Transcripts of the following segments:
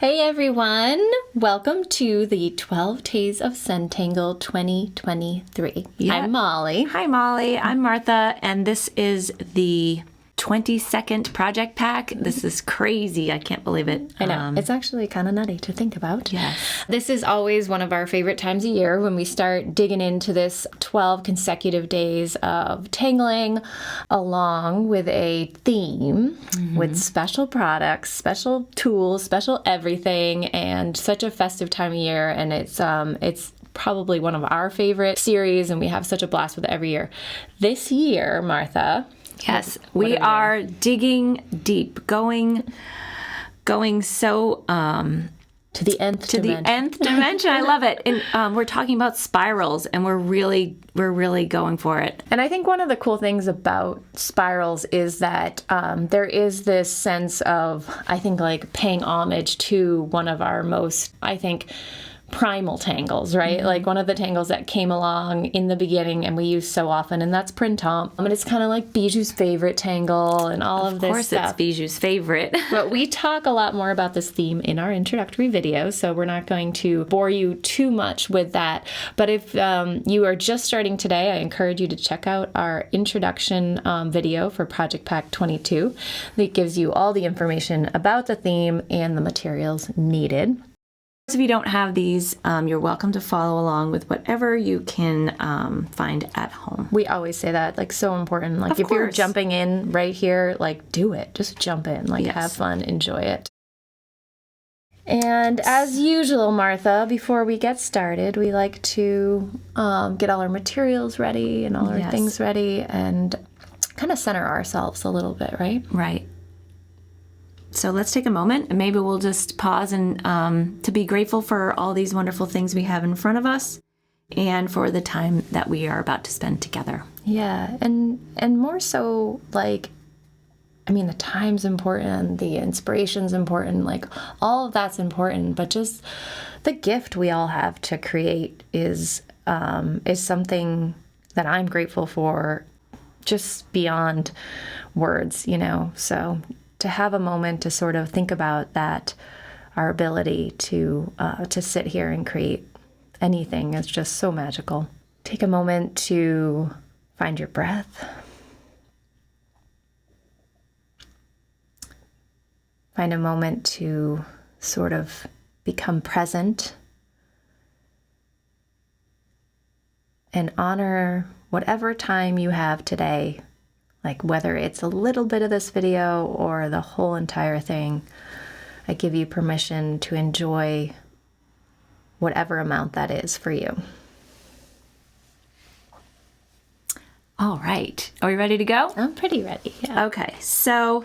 Hey everyone, welcome to the 12 Days of Zentangle 2023. Yeah. I'm Molly. Hi, Molly. I'm Martha, and this is the 22nd project pack. This is crazy. I can't believe it. I know. It's actually kind of nutty to think about. Yes. This is always one of our favorite times of year when we start digging into this 12 consecutive days of tangling along with a theme with special products, special tools, special everything, and such a festive time of year. And it's probably one of our favorite series, and we have such a blast with it every year. This year, Martha... Yes, we are digging deep, going so to the nth dimension. I love it. And we're talking about spirals, and we're really going for it. And I think one of the cool things about spirals is that there is this sense of, I think, like paying homage to one of our most, I think, primal tangles, right? Like one of the tangles that came along in the beginning and we use so often, and that's Printemps. And it's kind of like Bijou's favorite tangle and all of this stuff. Of course, it's Bijou's favorite. But we talk a lot more about this theme in our introductory video, so we're not going to bore you too much with that. But if you are just starting today, I encourage you to check out our introduction video for Project Pack 22. That gives you all the information about the theme and the materials needed. If you don't have these, you're welcome to follow along with whatever you can find at home. We always say that, like, so important. Like, if you're jumping in right here, like, do it. Just jump in. Like, have fun. Enjoy it. And as usual, Martha, before we get started, we like to get all our materials ready and all our things ready and kind of center ourselves a little bit, right? Right. So let's take a moment and maybe we'll just pause and to be grateful for all these wonderful things we have in front of us and for the time that we are about to spend together. Yeah, and more so, like, I mean, the time's important, the inspiration's important, like all of that's important, but just the gift we all have to create is something that I'm grateful for, just beyond words, you know. So to have a moment to sort of think about that, our ability to sit here and create anything is just so magical. Take a moment to find your breath. Find a moment to sort of become present and honor whatever time you have today. Like whether it's a little bit of this video or the whole entire thing, I give you permission to enjoy whatever amount that is for you. All right. Are we ready to go? I'm pretty ready. Yeah. Okay. So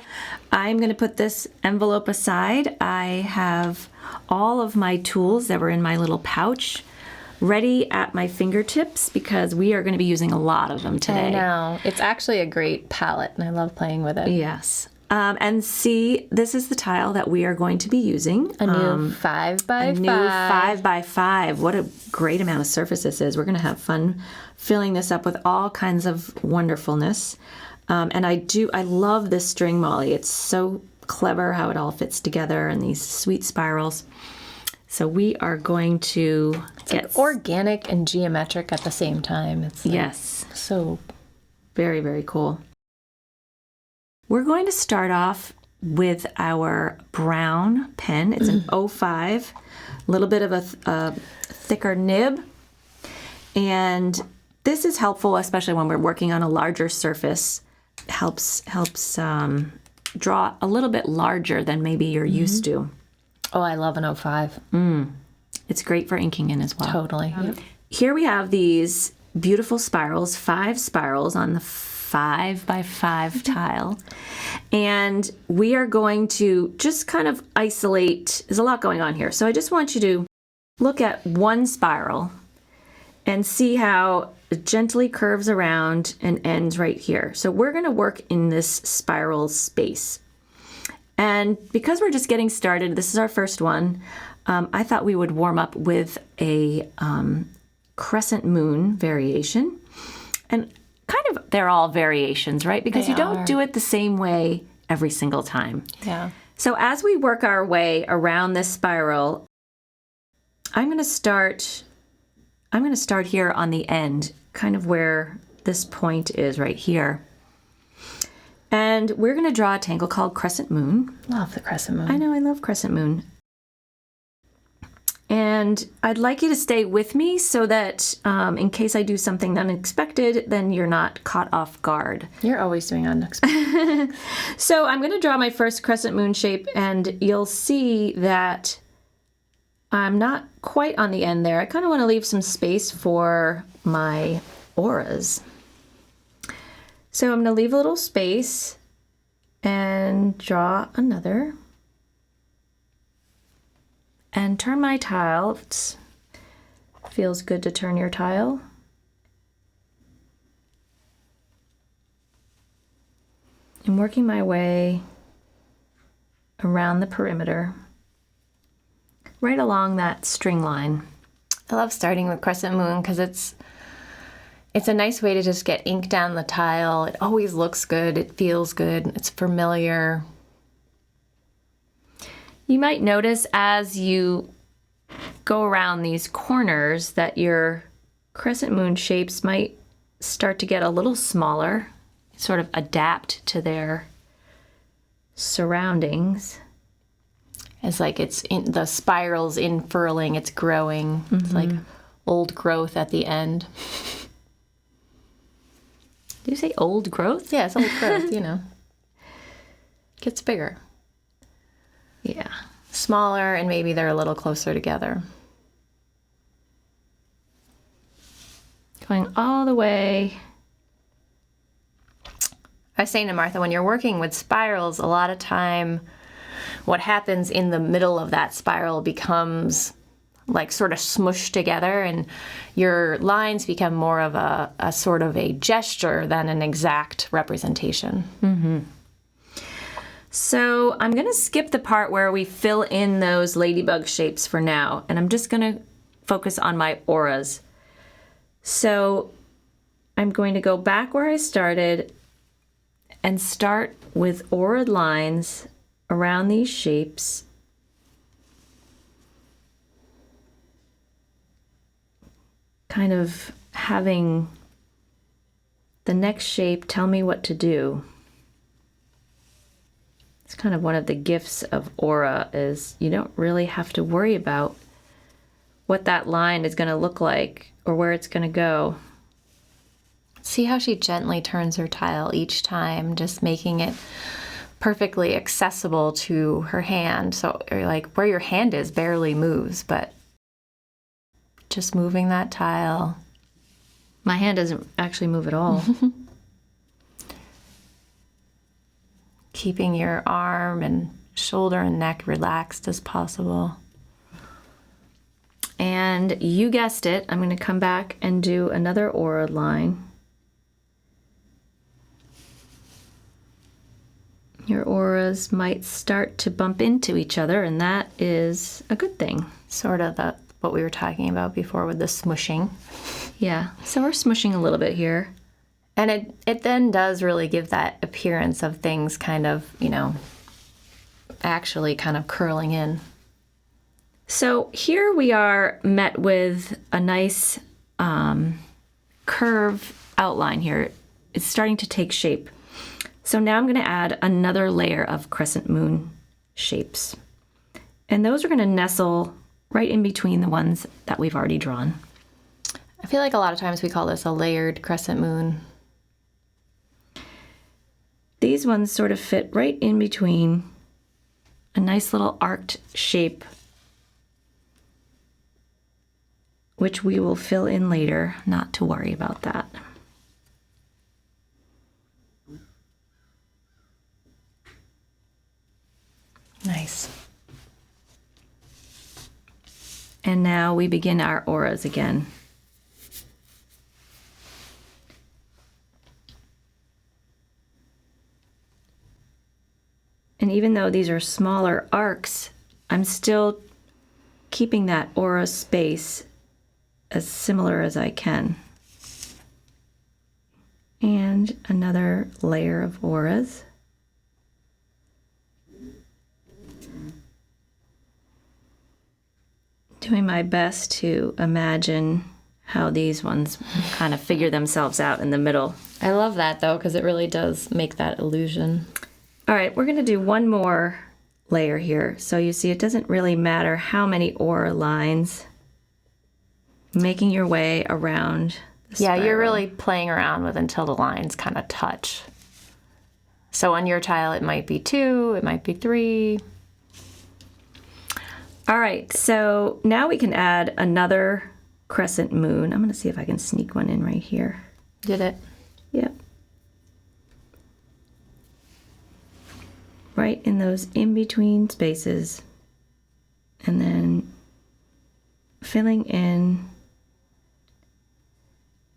I'm going to put this envelope aside. I have all of my tools that were in my little pouch ready at my fingertips because we are going to be using a lot of them today. I know. It's actually a great palette and I love playing with it. Yes. And see, this is the tile that we are going to be using. A new 5 by 5. A new 5 by 5. What a great amount of surface this is. We're going to have fun filling this up with all kinds of wonderfulness. And I love this string, Molly. It's so clever how it all fits together and these sweet spirals. So we are going to get like organic and geometric at the same time. It's like so very, very cool. We're going to start off with our brown pen. It's an 05, a little bit of a thicker nib. And this is helpful, especially when we're working on a larger surface. Helps draw a little bit larger than maybe you're used to. Oh, I love an 05. It's great for inking in as well. Totally. Yep. Here we have these beautiful spirals, 5 spirals on the 5 by 5 tile. And we are going to just kind of isolate. There's a lot going on here. So I just want you to look at one spiral and see how it gently curves around and ends right here. So we're going to work in this spiral space. And because we're just getting started, this is our first one, I thought we would warm up with a crescent moon variation. And kind of, they're all variations, right? Because you don't do it the same way every single time. Yeah. So as we work our way around this spiral, I'm going to start here on the end, kind of where this point is right here. And we're going to draw a tangle called Crescent Moon. Love the crescent moon. I know, I love Crescent Moon. And I'd like you to stay with me so that in case I do something unexpected, then you're not caught off guard. You're always doing unexpected. So I'm going to draw my first crescent moon shape, and you'll see that I'm not quite on the end there. I kind of want to leave some space for my auras. So I'm going to leave a little space and draw another. And turn my tile. It feels good to turn your tile. I'm working my way around the perimeter, right along that string line. I love starting with crescent moon because it's a nice way to just get ink down the tile. It always looks good. It feels good. It's familiar. You might notice as you go around these corners that your crescent moon shapes might start to get a little smaller, sort of adapt to their surroundings. It's like the spiral's infurling, it's growing. It's like old growth at the end. Do you say old growth? Yeah, it's old growth, you know. Gets bigger. Yeah. Smaller, and maybe they're a little closer together. Going all the way. I was saying to Martha, when you're working with spirals, a lot of time what happens in the middle of that spiral becomes like sort of smushed together, and your lines become more of a sort of a gesture than an exact representation. Mm-hmm. So I'm going to skip the part where we fill in those ladybug shapes for now, and I'm just going to focus on my auras. So I'm going to go back where I started and start with aura lines around these shapes. Kind of having the next shape tell me what to do. It's kind of one of the gifts of aura is you don't really have to worry about what that line is going to look like or where it's going to go. See how she gently turns her tile each time, just making it perfectly accessible to her hand. So like where your hand is barely moves, but just moving that tile. My hand doesn't actually move at all. Keeping your arm and shoulder and neck relaxed as possible. And you guessed it, I'm going to come back and do another aura line. Your auras might start to bump into each other, and that is a good thing. Sort of what we were talking about before with the smushing. Yeah, so we're smushing a little bit here. And it then does really give that appearance of things kind of, actually kind of curling in. So here we are met with a nice curve outline here. It's starting to take shape. So now I'm going to add another layer of crescent moon shapes. And those are going to nestle right in between the ones that we've already drawn. I feel like a lot of times we call this a layered crescent moon. These ones sort of fit right in between, a nice little arced shape, which we will fill in later, not to worry about that. Nice. And now we begin our auras again. And even though these are smaller arcs, I'm still keeping that aura space as similar as I can. And another layer of auras. doing my best to imagine how these ones kind of figure themselves out in the middle. I love that though, because it really does make that illusion. All right, we're going to do one more layer here. So you see, it doesn't really matter how many aura lines, making your way around the Yeah, spiral. you're really playing around with until the lines kind of touch. So on your tile, it might be 2, it might be 3. All right, so now we can add another crescent moon. I'm going to see if I can sneak one in right here. Did it? Yep. Right in those in-between spaces. And then filling in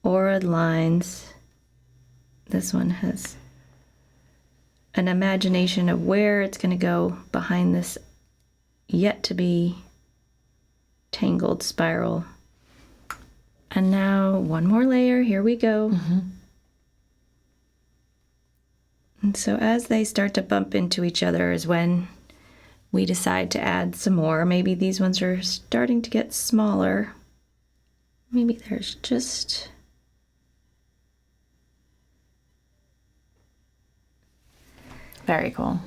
aura lines. This one has an imagination of where it's going to go behind this yet to be tangled spiral. And now one more layer, here we go. And so as they start to bump into each other is when we decide to add some more. Maybe these ones are starting to get smaller. Maybe there's just... Very cool.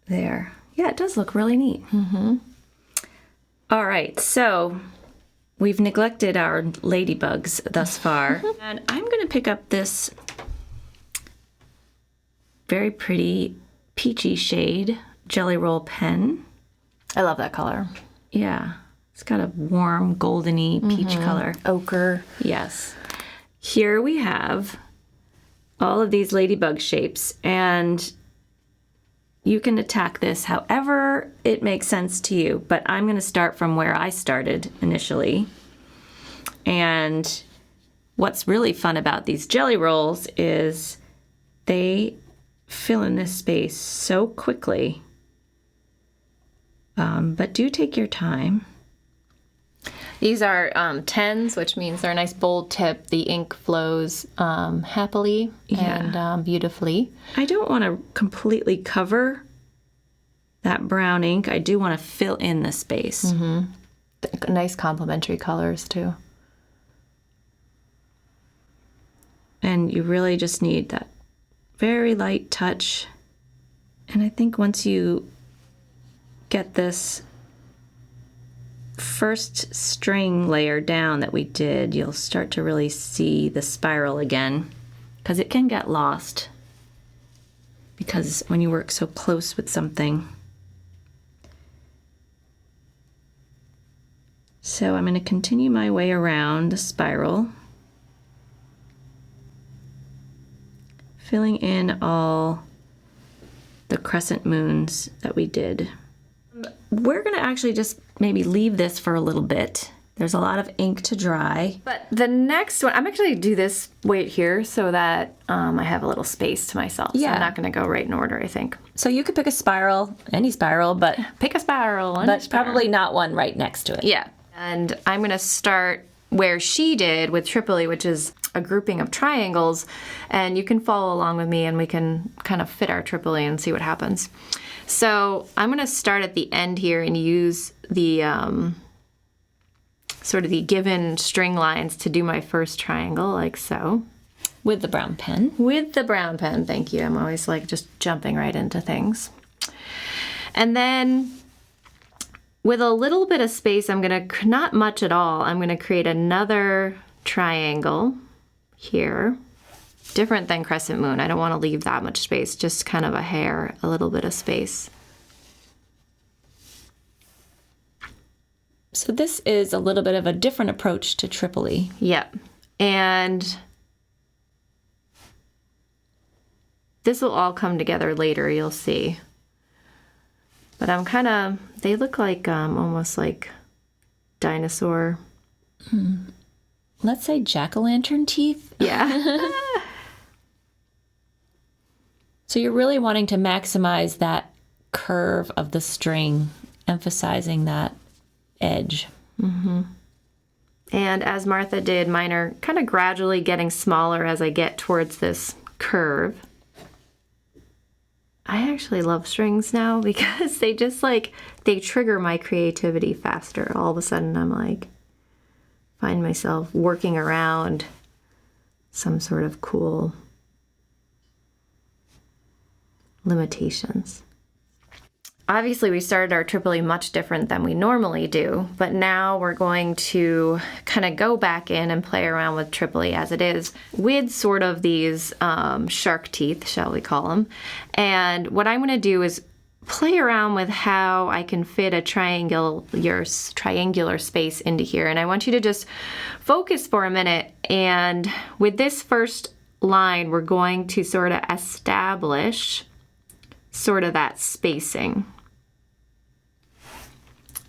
There. Yeah, it does look really neat. All right, so we've neglected our ladybugs thus far. And I'm going to pick up this very pretty peachy shade Jelly Roll pen. I love that color. Yeah, it's got a warm goldeny peach color. Ochre. Yes. Here we have all of these ladybug shapes, and you can attack this however it makes sense to you, but I'm going to start from where I started initially. And what's really fun about these jelly rolls is they fill in this space so quickly, but do take your time. These are 10s, which means they're a nice bold tip. The ink flows happily and beautifully. I don't want to completely cover that brown ink. I do want to fill in the space. Nice complementary colors too. And you really just need that very light touch. And I think once you get this first string layer down that we did, you'll start to really see the spiral again, because it can get lost because when you work so close with something. So I'm going to continue my way around the spiral, filling in all the crescent moons that we did. We're going to actually just maybe leave this for a little bit. There's a lot of ink to dry. But the next one, I'm actually going to do this weight here so that I have a little space to myself. So Yeah. I'm not going to go right in order, I think. So you could pick a spiral, any spiral, but Pick a spiral. but probably not one right next to it. Yeah. And I'm going to start where she did with Tripoli, which is a grouping of triangles. And you can follow along with me and we can kind of fit our Tripoli and see what happens. So I'm going to start at the end here and use the sort of the given string lines to do my first triangle, like so. With the brown pen. With the brown pen, thank you. I'm always like just jumping right into things. And then with a little bit of space, I'm going to, not much at all, I'm going to create another triangle here. Different than crescent moon. I don't want to leave that much space, just kind of a hair, a little bit of space. So this is a little bit of a different approach to Tripoli. Yep. And this will all come together later, you'll see. But I'm kind of, they look like almost like dinosaur. Let's say jack-o'-lantern teeth. Yeah. So you're really wanting to maximize that curve of the string, emphasizing that edge. And as Martha did, mine are kind of gradually getting smaller as I get towards this curve. I actually love strings now because they just like, they trigger my creativity faster. All of a sudden I'm like, find myself working around some sort of cool limitations. Obviously we started our Tripoli much different than we normally do, but now we're going to kind of go back in and play around with Tripoli as it is with sort of these shark teeth, shall we call them. And what I'm going to do is play around with how I can fit a triangular space into here. And I want you to just focus for a minute. And with this first line, we're going to sort of establish sort of that spacing.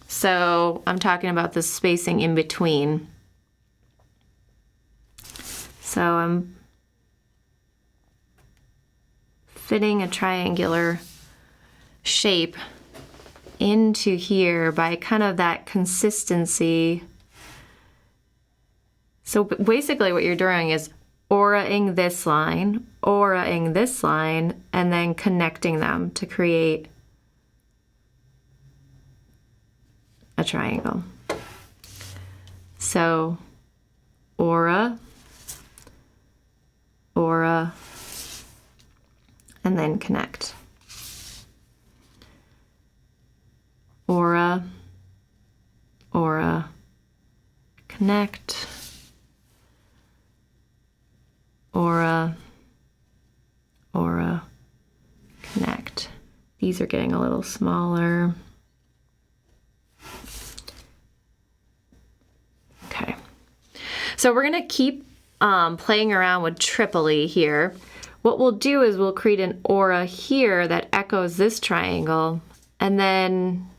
So I'm talking about the spacing in between. So I'm fitting a triangular shape into here by kind of that consistency. So basically what you're doing is auraing this line, and then connecting them to create a triangle. So aura, aura, and then connect. Aura, aura, connect. Aura, aura, connect. These are getting a little smaller. Okay. So we're gonna keep playing around with Tripoli here. What we'll do is we'll create an aura here that echoes this triangle, and then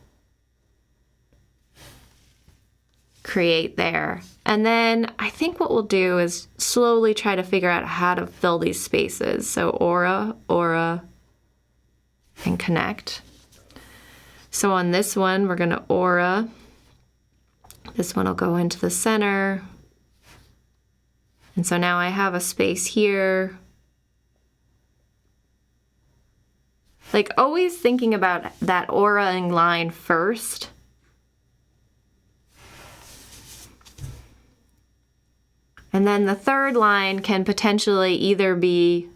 create there. And then I think what we'll do is slowly try to figure out how to fill these spaces. So aura, aura, and connect. So on this one, we're gonna aura. This one will go into the center. And so now I have a space here. Like always thinking about that auraing line first. And then the third line can potentially either be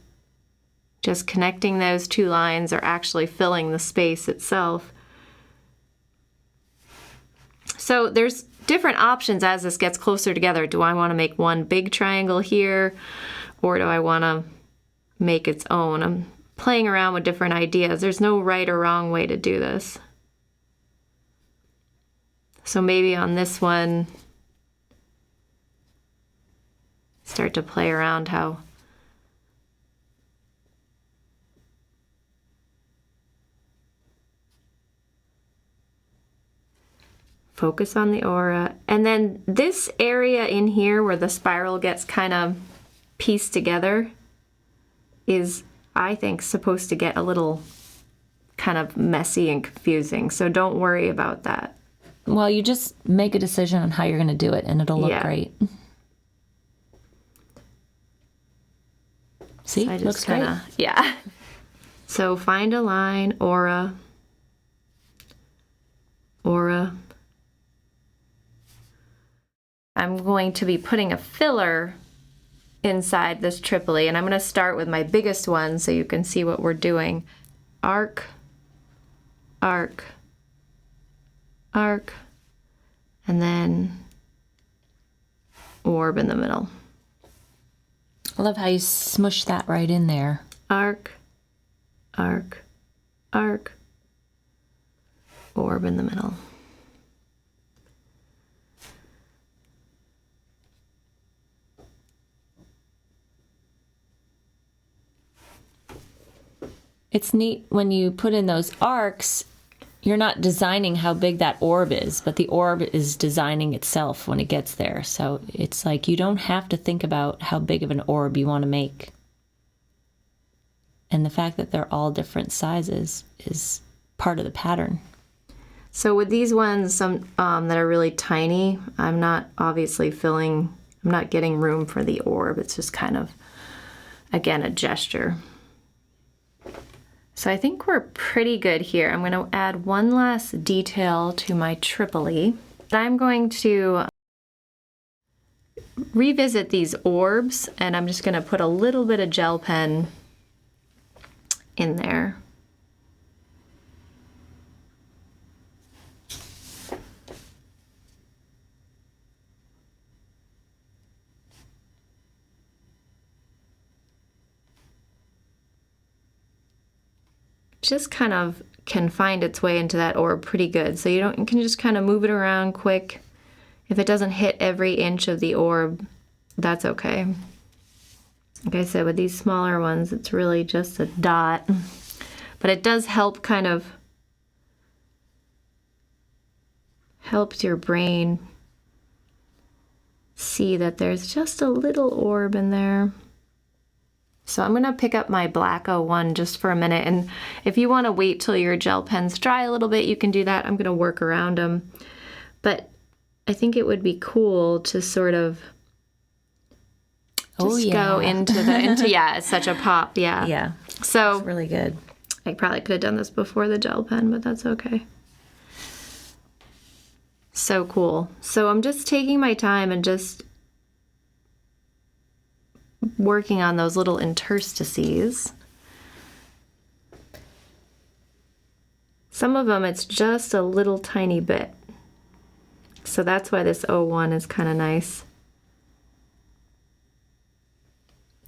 just connecting those two lines or actually filling the space itself. So there's different options as this gets closer together. Do I want to make one big triangle here, or do I want to make its own? I'm playing around with different ideas. There's no right or wrong way to do this. So maybe on this one, start to play around how focus on the aura. And then this area in here where the spiral gets kind of pieced together is, I think, supposed to get a little kind of messy and confusing. So don't worry about that. Well, you just make a decision on how you're going to do it and it'll look great. See, so looks great. Yeah. So find a line, aura, aura. I'm going to be putting a filler inside this Tripoli, and I'm going to start with my biggest one so you can see what we're doing. Arc, arc, arc, and then orb in the middle. I love how you smush that right in there. Arc, arc, arc, orb in the middle. It's neat when you put in those arcs, you're not designing how big that orb is, but the orb is designing itself when it gets there. So it's like you don't have to think about how big of an orb you want to make. And the fact that they're all different sizes is part of the pattern. So with these ones, some that are really tiny, I'm not obviously I'm not getting room for the orb. It's just kind of, again, a gesture. So I think we're pretty good here. I'm going to add one last detail to my Tripoli. I'm going to revisit these orbs, and I'm just going to put a little bit of gel pen in there. Just kind of can find its way into that orb pretty good. So you can just kind of move it around quick. If it doesn't hit every inch of the orb, that's okay. Like I said, with these smaller ones, it's really just a dot. But it does help kind of, helps your brain see that there's just a little orb in there. So I'm gonna pick up my black 01 just for a minute, and if you wanna wait till your gel pens dry a little bit, you can do that. I'm gonna work around them. But I think it would be cool to sort of just go into yeah, it's such a pop, yeah. Yeah, so it's really good. I probably could have done this before the gel pen, but that's okay. So cool. So I'm just taking my time and just working on those little interstices. Some of them it's just a little tiny bit. So that's why this 01 is kind of nice.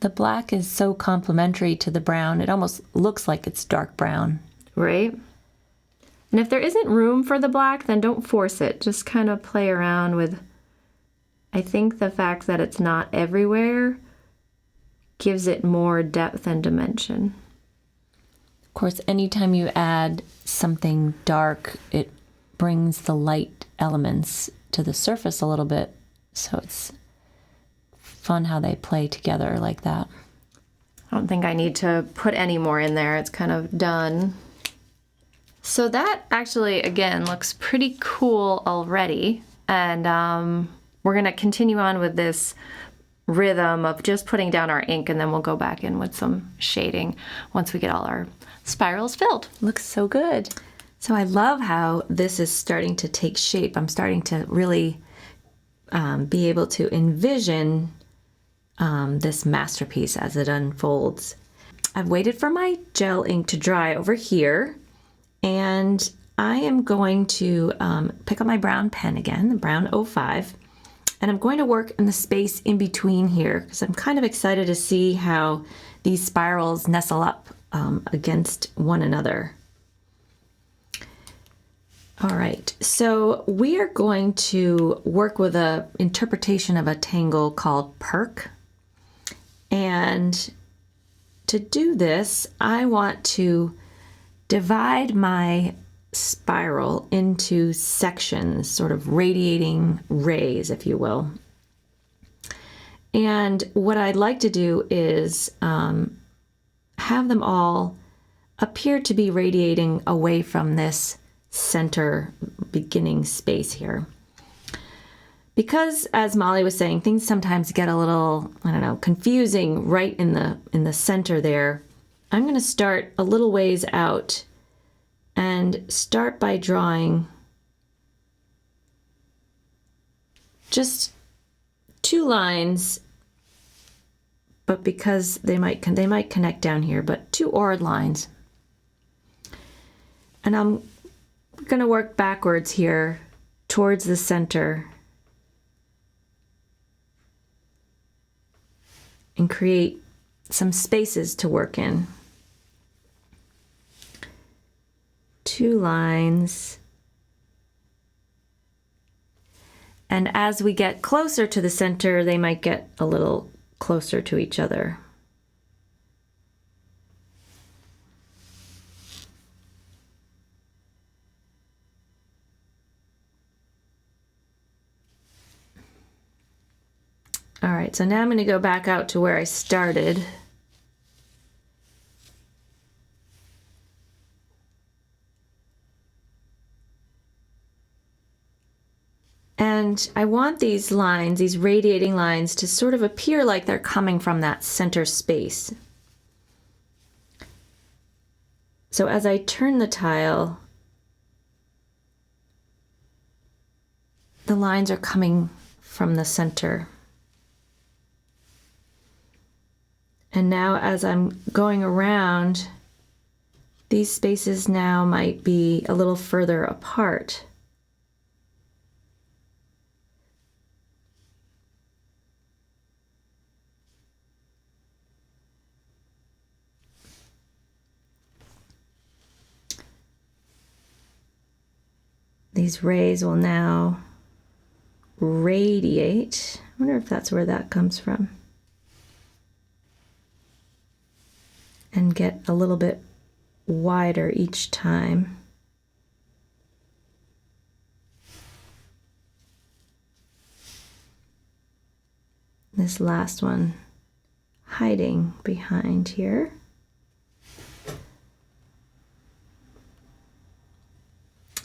The black is so complementary to the brown. It almost looks like it's dark brown. Right? And if there isn't room for the black, then don't force it. Just kind of play around with, I think the fact that it's not everywhere gives it more depth and dimension. Of course, anytime you add something dark, it brings the light elements to the surface a little bit. So it's fun how they play together like that. I don't think I need to put any more in there. It's kind of done. So that actually, again, looks pretty cool already. And we're gonna continue on with this rhythm of just putting down our ink, and then we'll go back in with some shading once we get all our spirals filled. Looks so good. So I love how this is starting to take shape. I'm starting to really be able to envision this masterpiece as it unfolds. I've waited for my gel ink to dry over here, and I am going to pick up my brown pen again, the brown 05, and I'm going to work in the space in between here because I'm kind of excited to see how these spirals nestle up against one another. All right, so we are going to work with an interpretation of a tangle called perk. And to do this, I want to divide my spiral into sections, sort of radiating rays, if you will. And what I'd like to do is have them all appear to be radiating away from this center beginning space here. Because, as Molly was saying, things sometimes get a little, I don't know, confusing right in the center there. I'm going to start a little ways out and start by drawing just 2 lines, but because they might connect down here, but 2 odd lines. And I'm going to work backwards here towards the center and create some spaces to work in. 2 lines. And as we get closer to the center, they might get a little closer to each other. All right, so now I'm going to go back out to where I started. And I want these lines, these radiating lines, to sort of appear like they're coming from that center space. So as I turn the tile, the lines are coming from the center. And now as I'm going around, these spaces now might be a little further apart. These rays will now radiate. I wonder if that's where that comes from. And get a little bit wider each time. This last one hiding behind here.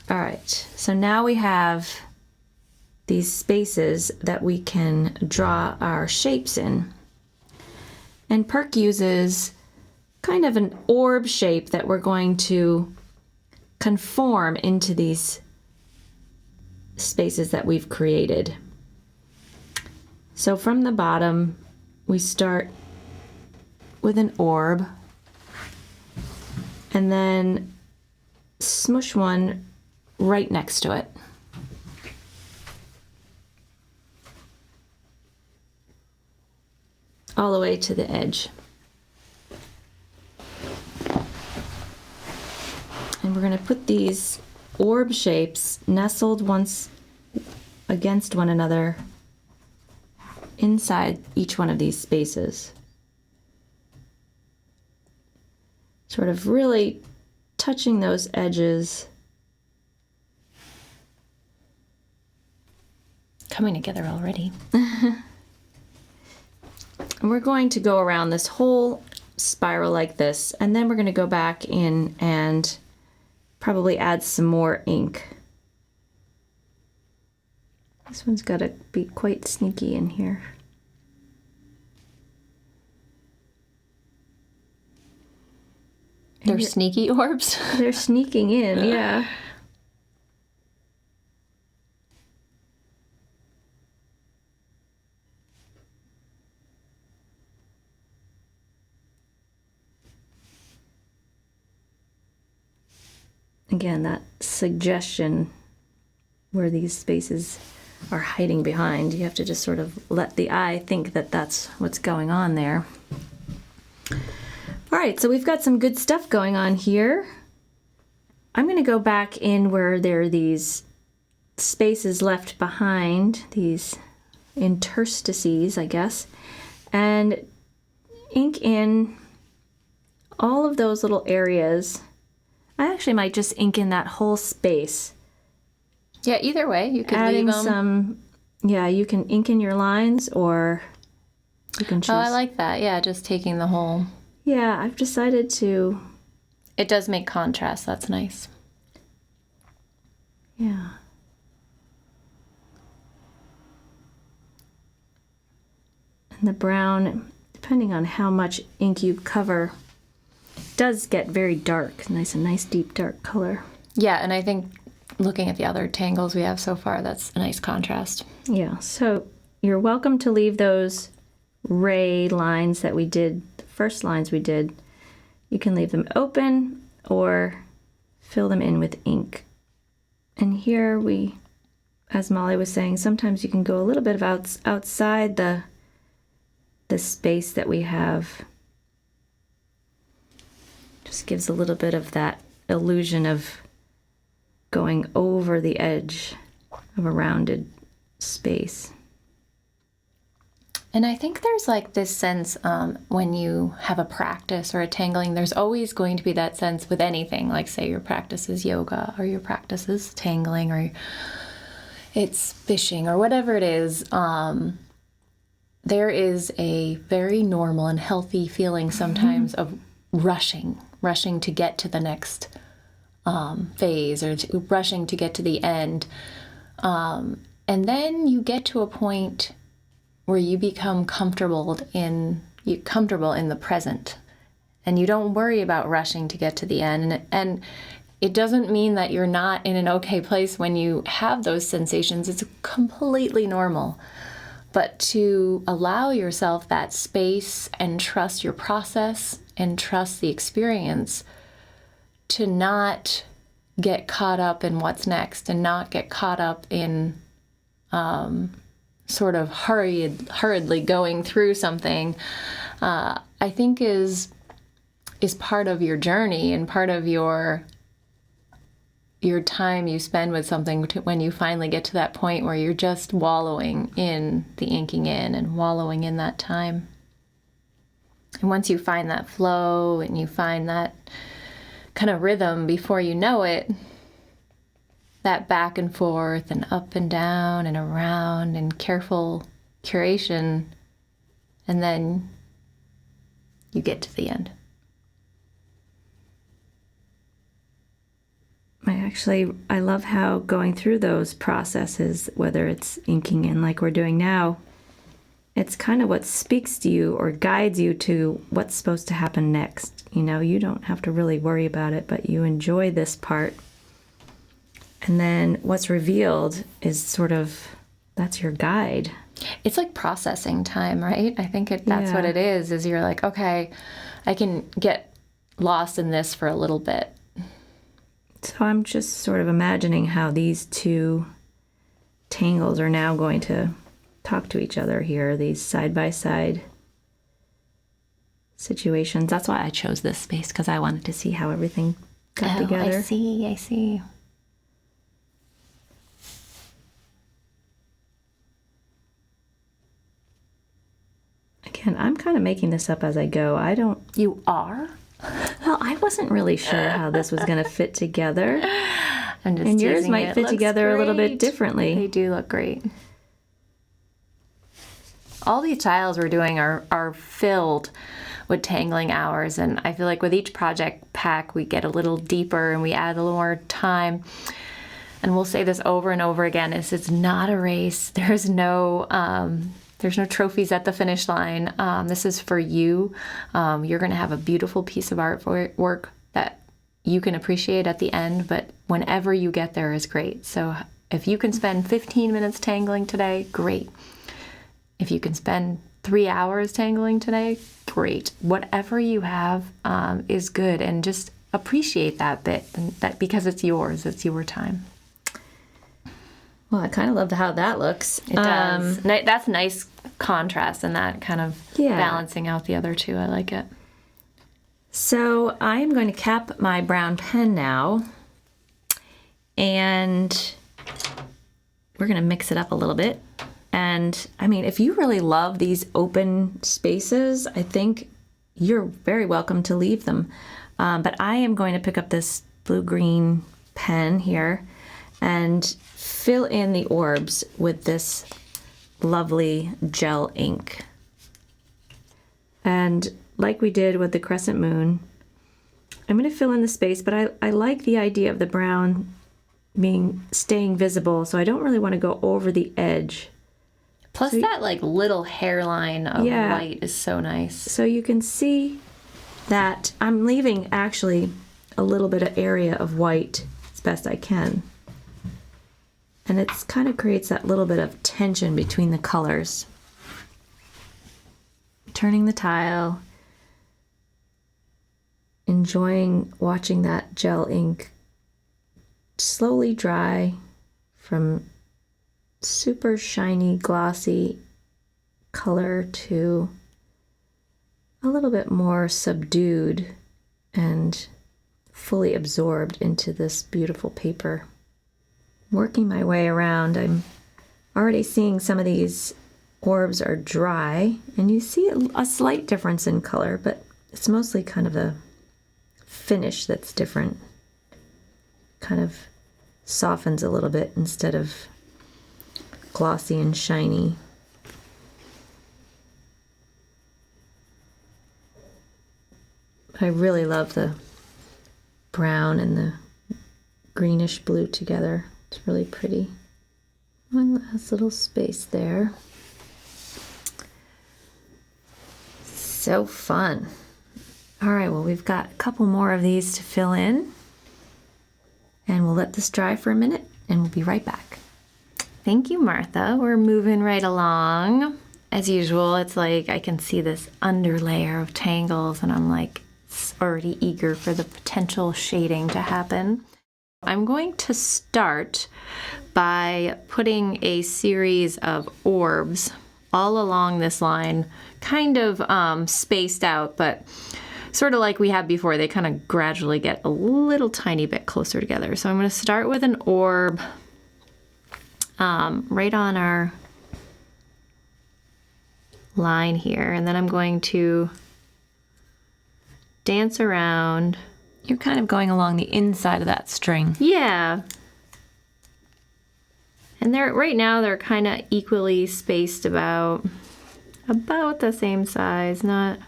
All right, so now we have these spaces that we can draw our shapes in. And Perk uses kind of an orb shape that we're going to conform into these spaces that we've created. So from the bottom, we start with an orb and then smush one right next to it. All the way to the edge. And we're going to put these orb shapes nestled once against one another inside each one of these spaces. Sort of really touching those edges. Coming together already. And we're going to go around this whole spiral like this, and then we're going to go back in and probably add some more ink. This one's got to be quite sneaky in here. They're sneaky orbs? They're sneaking in, yeah. Again, that suggestion where these spaces are hiding behind, you have to just sort of let the eye think that that's what's going on there. All right, so we've got some good stuff going on here. I'm going to go back in where there are these spaces left behind, these interstices, I guess, and ink in all of those little areas. I actually might just ink in that whole space. Yeah, either way, you could Adding leave them. some, yeah, you can ink in your lines or you can choose. Oh, I like that. Yeah, just taking the whole. Yeah, I've decided to. It does make contrast. That's nice. Yeah. And the brown, depending on how much ink you cover, does get very dark. A nice deep dark color. Yeah, and I think looking at the other tangles we have so far, that's a nice contrast. Yeah, so you're welcome to leave those ray lines that we did, the first lines we did. You can leave them open or fill them in with ink. And here we, as Molly was saying, sometimes you can go a little bit outside the space that we have. Just gives a little bit of that illusion of going over the edge of a rounded space. And I think there's like this sense when you have a practice or a tangling, there's always going to be that sense with anything, like say your practice is yoga or your practice is tangling or it's fishing or whatever it is. There is a very normal and healthy feeling sometimes of rushing to get to the next phase or rushing to get to the end. And then you get to a point where you become comfortable in the present and you don't worry about rushing to get to the end. And it doesn't mean that you're not in an okay place when you have those sensations. It's completely normal. But to allow yourself that space and trust your process and trust the experience, to not get caught up in what's next and not get caught up in sort of hurriedly going through something, I think is part of your journey and part of your time you spend with something when you finally get to that point where you're just wallowing in the inking in and wallowing in that time. And once you find that flow and you find that kind of rhythm, before you know it, that back and forth and up and down and around and careful curation, and then you get to the end. I love how going through those processes, whether it's inking in like we're doing now, it's kind of what speaks to you or guides you to what's supposed to happen next. You know, you don't have to really worry about it, but you enjoy this part. And then what's revealed is sort of, that's your guide. It's like processing time, right? I think that's what it is you're like, okay, I can get lost in this for a little bit. So I'm just sort of imagining how these two tangles are now going to talk to each other here, these side-by-side situations. That's why I chose this space, because I wanted to see how everything got together. I see. Again, I'm kind of making this up as I go. You are? Well, I wasn't really sure how this was going to fit together. And yours might fit together a little bit differently. They do look great. All these tiles we're doing are filled with tangling hours, and I feel like with each project pack we get a little deeper and we add a little more time. And we'll say this over and over again, it's not a race. There's no trophies at the finish line. This is for you. You're going to have a beautiful piece of artwork that you can appreciate at the end, but whenever you get there is great. So if you can spend 15 minutes tangling today, great. If you can spend 3 hours tangling today, great. Whatever you have is good, and just appreciate that bit, and that because it's yours, it's your time. Well, I kind of love how that looks. It does. That's nice contrast, and that kind of balancing out the other two. I like it. So I am going to cap my brown pen now, and we're going to mix it up a little bit. And I mean, if you really love these open spaces, I think you're very welcome to leave them. But I am going to pick up this blue-green pen here and fill in the orbs with this lovely gel ink. And like we did with the crescent moon, I'm going to fill in the space, but I like the idea of the brown staying visible, so I don't really want to go over the edge. Plus that like little hairline of white is so nice. So you can see that I'm leaving actually a little bit of area of white as best I can. And it kind of creates that little bit of tension between the colors. Turning the tile, enjoying watching that gel ink slowly dry from super shiny, glossy color to a little bit more subdued and fully absorbed into this beautiful paper. Working my way around, I'm already seeing some of these orbs are dry, and you see a slight difference in color, but it's mostly kind of the finish that's different. Kind of softens a little bit instead of glossy and shiny. I really love the brown and the greenish blue together. It's really pretty. One last little space there. So fun. All right, well, we've got a couple more of these to fill in, and we'll let this dry for a minute and we'll be right back. Thank you, Martha. We're moving right along. As usual, it's like I can see this under layer of tangles and I'm like already eager for the potential shading to happen. I'm going to start by putting a series of orbs all along this line, kind of spaced out, but sort of like we had before. They kind of gradually get a little tiny bit closer together. So I'm going to start with an orb right on our line here, and then I'm going to dance around. You're kind of going along the inside of that string. Yeah. And they're right now they're kind of equally spaced about the same size, not,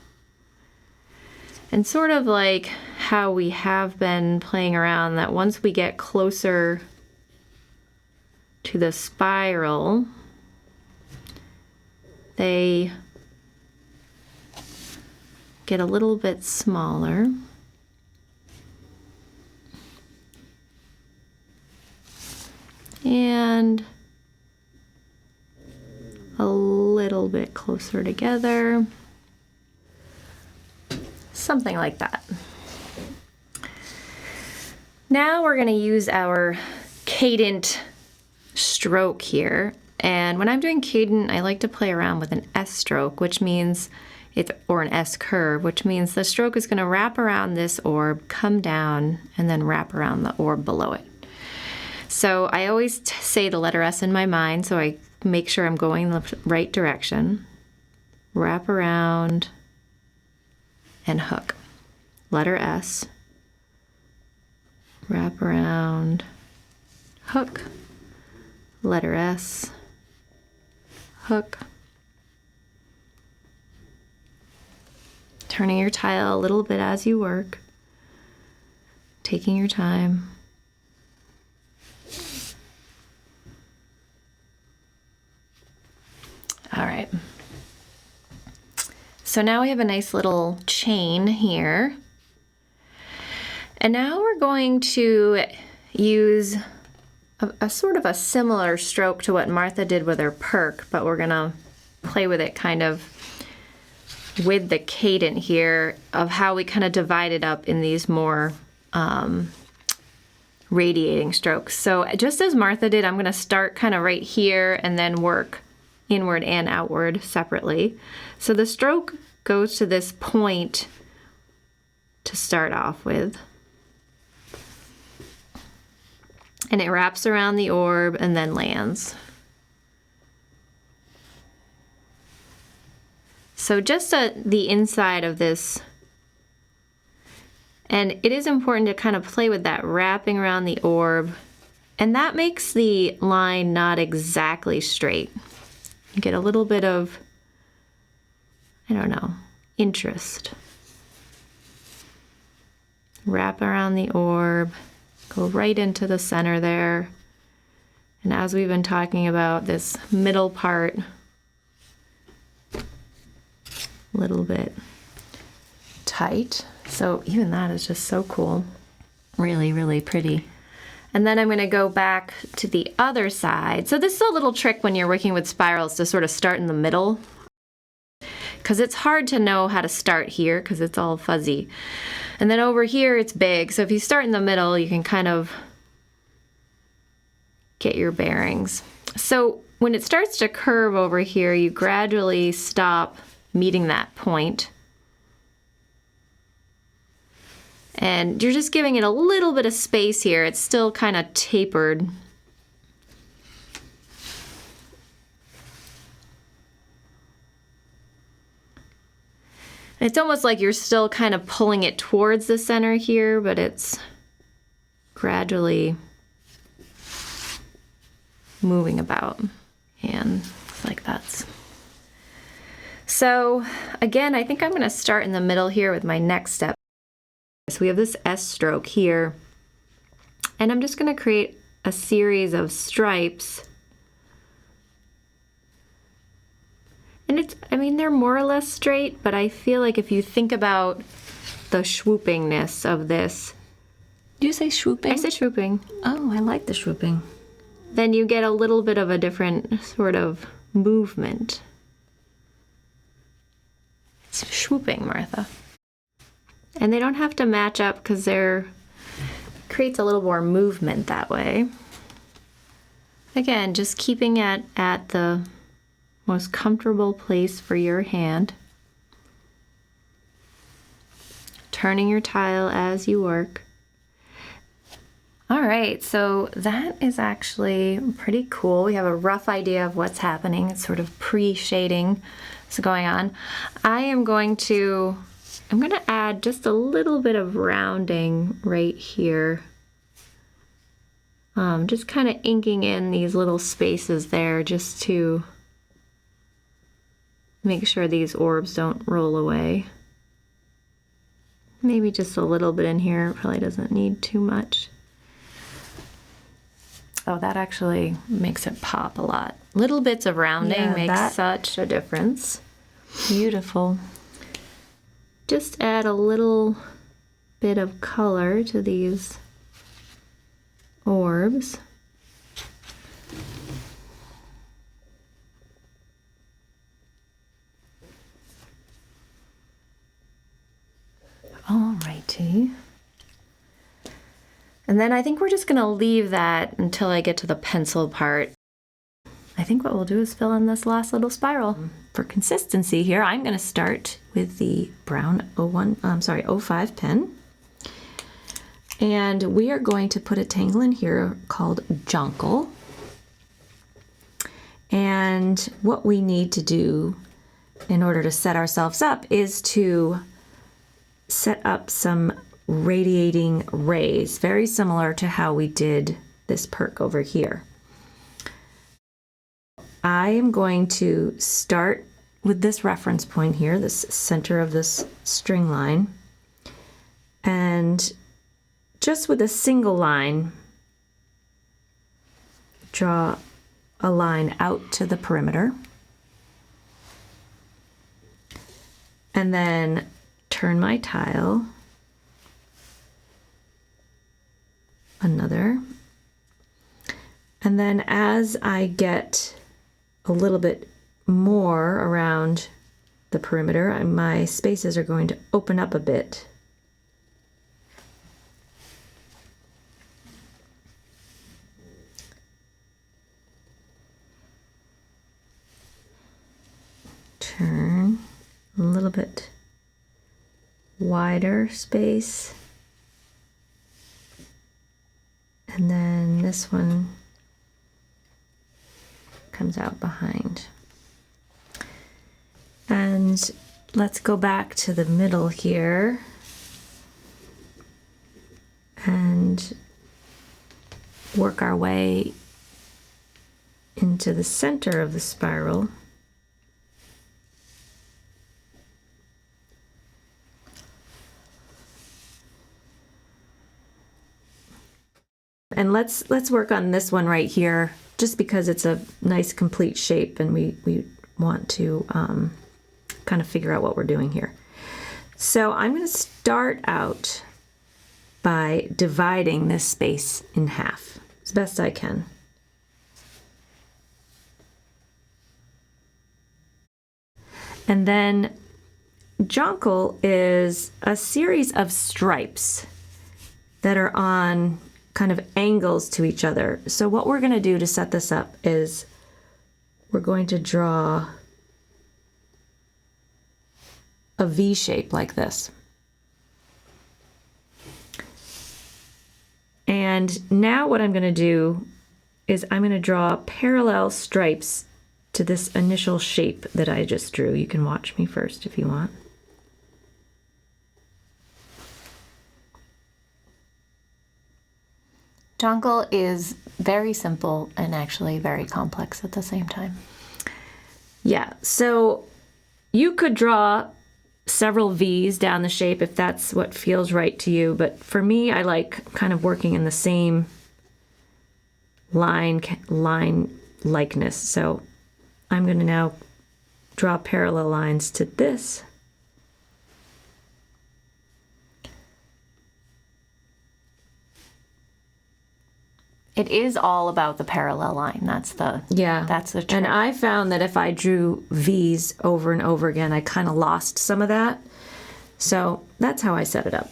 and sort of like how we have been playing around, that once we get closer to the spiral, they get a little bit smaller. And a little bit closer together. Something like that. Now we're going to use our cadent stroke here. And when I'm doing cadent, I like to play around with an S stroke, which means or an S curve, which means the stroke is going to wrap around this orb, come down, and then wrap around the orb below it. So I always say the letter S in my mind, so I make sure I'm going the right direction. Wrap around and hook. Letter S. Wrap around, hook. Letter S. Hook. Turning your tile a little bit as you work. Taking your time. All right. So now we have a nice little chain here. And now we're going to use a sort of a similar stroke to what Martha did with her perk, but we're gonna play with it kind of with the cadent here of how we kind of divide it up in these more radiating strokes. So just as Martha did, I'm gonna start kind of right here and then work inward and outward separately. So the stroke goes to this point to start off with. And it wraps around the orb and then lands. So just the inside of this, and it is important to kind of play with that wrapping around the orb, and that makes the line not exactly straight. You get a little bit of, I don't know, interest. Wrap around the orb, go right into the center there. And as we've been talking about, this middle part, a little bit tight. So even that is just so cool. Really, really pretty. And then I'm going to go back to the other side. So this is a little trick when you're working with spirals to sort of start in the middle, because it's hard to know how to start here because it's all fuzzy. And then over here it's big. So if you start in the middle, you can kind of get your bearings. So when it starts to curve over here, you gradually stop meeting that point. And you're just giving it a little bit of space here. It's still kind of tapered. It's almost like you're still kind of pulling it towards the center here, but it's gradually moving about. And it's like that. So again, I think I'm going to start in the middle here with my next step. So we have this S stroke here, and I'm just going to create a series of stripes. And it's, I mean, they're more or less straight, but I feel like if you think about the swoopingness of this. Did you say swooping? I said swooping. Oh, I like the swooping. Then you get a little bit of a different sort of movement. It's swooping, Martha. And they don't have to match up because creates a little more movement that way. Again, just keeping it at the most comfortable place for your hand. Turning your tile as you work. All right, so that is actually pretty cool. We have a rough idea of what's happening. It's sort of pre-shading is going on. I'm going to add just a little bit of rounding right here. Just kind of inking in these little spaces there just to make sure these orbs don't roll away. Maybe just a little bit in here, probably doesn't need too much. Oh, that actually makes it pop a lot. Little bits of rounding makes such a difference. Beautiful. Just add a little bit of color to these orbs. Alrighty. And then I think we're just gonna leave that until I get to the pencil part. I think what we'll do is fill in this last little spiral. For consistency here, I'm gonna start with the brown 05 pen. And we are going to put a tangle in here called Jongle. And what we need to do in order to set ourselves up is to set up some radiating rays, very similar to how we did this perk over here. I am going to start with this reference point here, this center of this string line, and just with a single line, draw a line out to the perimeter, and then turn my tile another, and then as I get a little bit more around the perimeter, my spaces are going to open up a bit. Turn a little bit wider space. And then this one comes out behind. And let's go back to the middle here and work our way into the center of the spiral. And let's work on this one right here, just because it's a nice complete shape and we want to kind of figure out what we're doing here. So I'm going to start out by dividing this space in half as best I can. And then jongle is a series of stripes that are on kind of angles to each other. So what we're going to do to set this up is we're going to draw a V shape like this. And now what I'm going to do is I'm going to draw parallel stripes to this initial shape that I just drew. You can watch me first if you want. Jongle is very simple and actually very complex at the same time. Yeah, so you could draw several V's down the shape if that's what feels right to you, but for me, I like kind of working in the same line likeness. So I'm going to now draw parallel lines to this. It is all about the parallel line. That's the trick. And I found that if I drew V's over and over again, I kind of lost some of that. So that's how I set it up.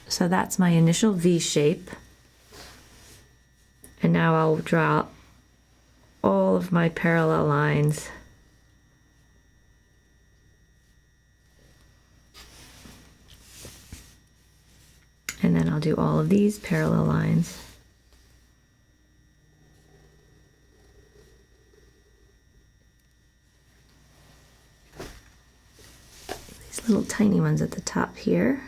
So that's my initial V shape. And now I'll draw all of my parallel lines. And then I'll do all of these parallel lines. These little tiny ones at the top here.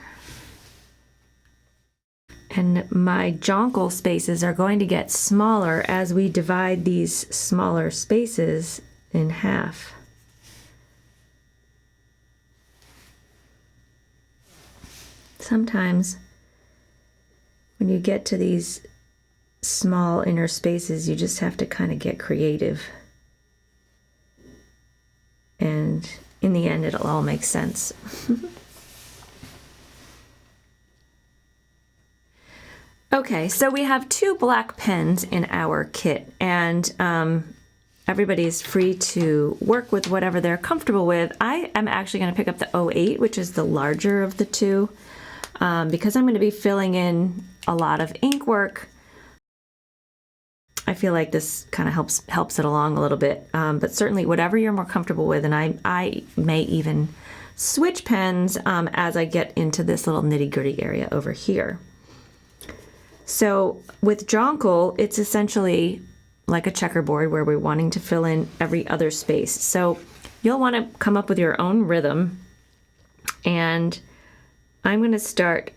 And my jonquil spaces are going to get smaller as we divide these smaller spaces in half. Sometimes when you get to these small inner spaces, you just have to kind of get creative. And in the end, it'll all make sense. Okay, so we have 2 black pens in our kit, and everybody's free to work with whatever they're comfortable with. I am actually going to pick up the 08, which is the larger of the 2, because I'm going to be filling in a lot of ink work. I feel like this kind of helps it along a little bit, but certainly whatever you're more comfortable with, and I may even switch pens as I get into this little nitty-gritty area over here. So with jonquil, it's essentially like a checkerboard where we're wanting to fill in every other space. So you'll want to come up with your own rhythm, and I'm going to start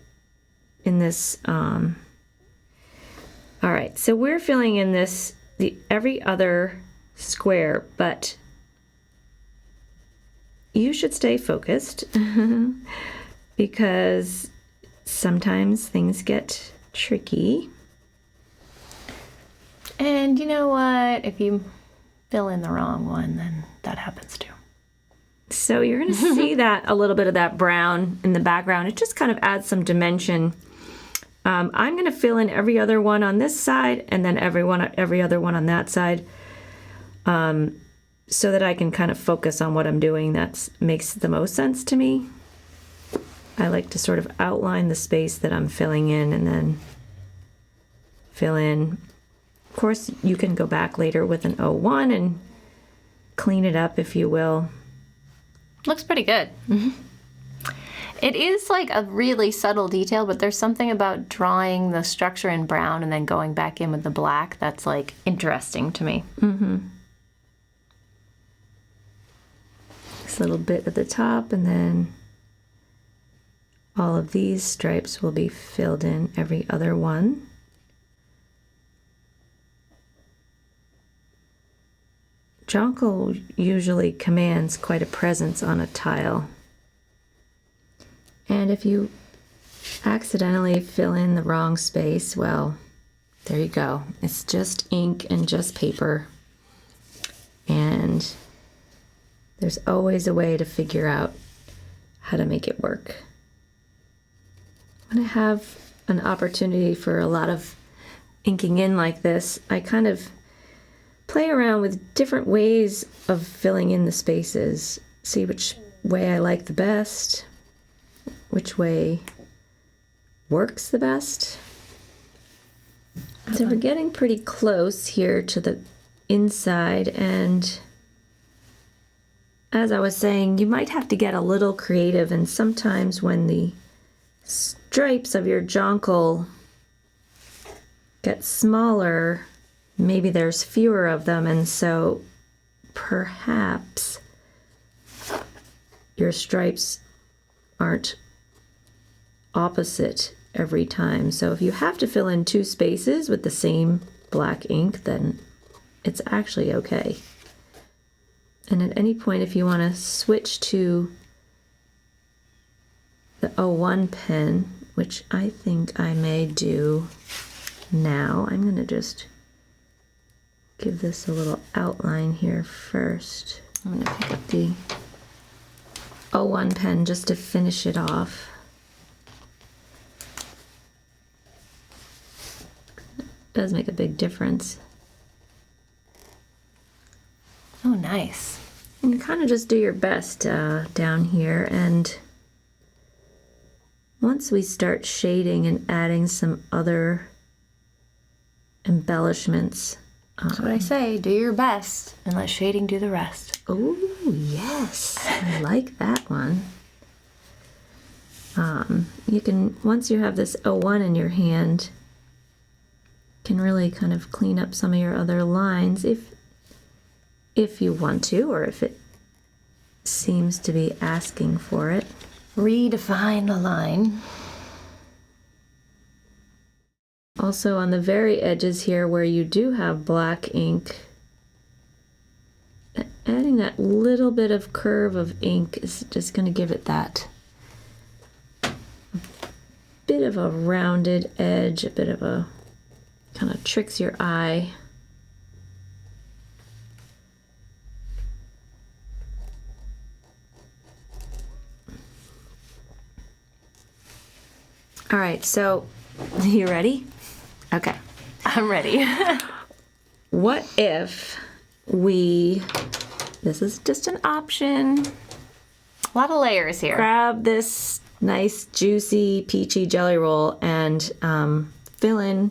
in this. All right, so we're filling in every other square, but you should stay focused because sometimes things get tricky. And you know what? If you fill in the wrong one, then that happens too. So you're going to see that a little bit of that brown in the background. It just kind of adds some dimension. I'm going to fill in every other one on this side and then every other one on that side, so that I can kind of focus on what I'm doing. That makes the most sense to me. I like to sort of outline the space that I'm filling in and then fill in. Of course, you can go back later with an 01 and clean it up, if you will. Looks pretty good. It is like a really subtle detail, but there's something about drawing the structure in brown and then going back in with the black that's like interesting to me. This little bit at the top, and then all of these stripes will be filled in every other one. Jonquil usually commands quite a presence on a tile. And if you accidentally fill in the wrong space, well, there you go. It's just ink and just paper. And there's always a way to figure out how to make it work. When I have an opportunity for a lot of inking in like this, I kind of play around with different ways of filling in the spaces, see which way I like the best, which way works the best. So we're getting pretty close here to the inside, and as I was saying, you might have to get a little creative, and sometimes when the stripes of your jonquil get smaller, maybe there's fewer of them, and so perhaps your stripes aren't opposite every time. So if you have to fill in 2 spaces with the same black ink, then it's actually okay. And at any point, if you want to switch to the 01 pen, which I think I may do now, I'm going to just give this a little outline here first. I'm going to pick up the 01 pen just to finish it off. does make a big difference. Oh, nice. And you kind of just do your best down here, and once we start shading and adding some other embellishments. That's what I say, do your best and let shading do the rest. Oh, yes, I like that one. You can, once you have this 01 in your hand, can really kind of clean up some of your other lines if you want to, or if it seems to be asking for it. Redefine the line. Also on the very edges here where you do have black ink, adding that little bit of curve of ink is just going to give it that bit of a rounded edge, a bit of a kind of tricks your eye. All right, so you ready? Okay, I'm ready. what if this is just an option, A lot of layers here. grab this nice juicy peachy jelly roll and fill in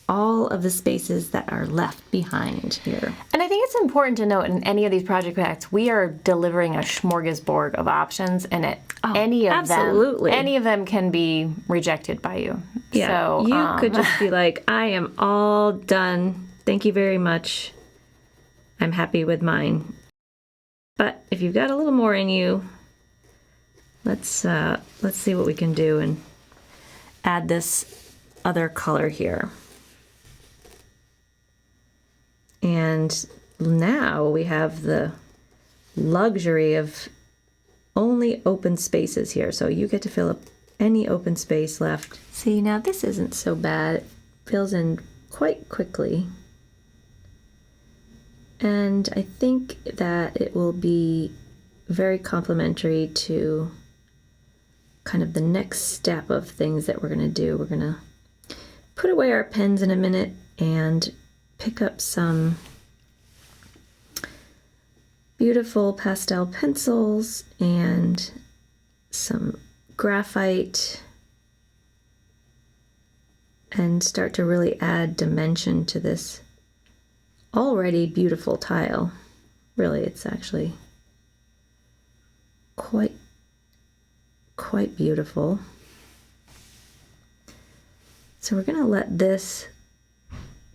all of the spaces that are left behind here. And I think it's important to note in any of these project packs, we are delivering a smorgasbord of options, and any of them can be rejected by you. Yeah, so, you could just be like, I am all done. Thank you very much. I'm happy with mine. But if you've got a little more in you, let's see what we can do and add this other color here. And now we have the luxury of only open spaces here. So you get to fill up any open space left. See, now this isn't so bad. It fills in quite quickly. And I think that it will be very complementary to kind of the next step of things that we're going to do. We're going to put away our pens in a minute and pick up some beautiful pastel pencils and some graphite and start to really add dimension to this already beautiful tile. Really, it's actually quite beautiful. So we're going to let this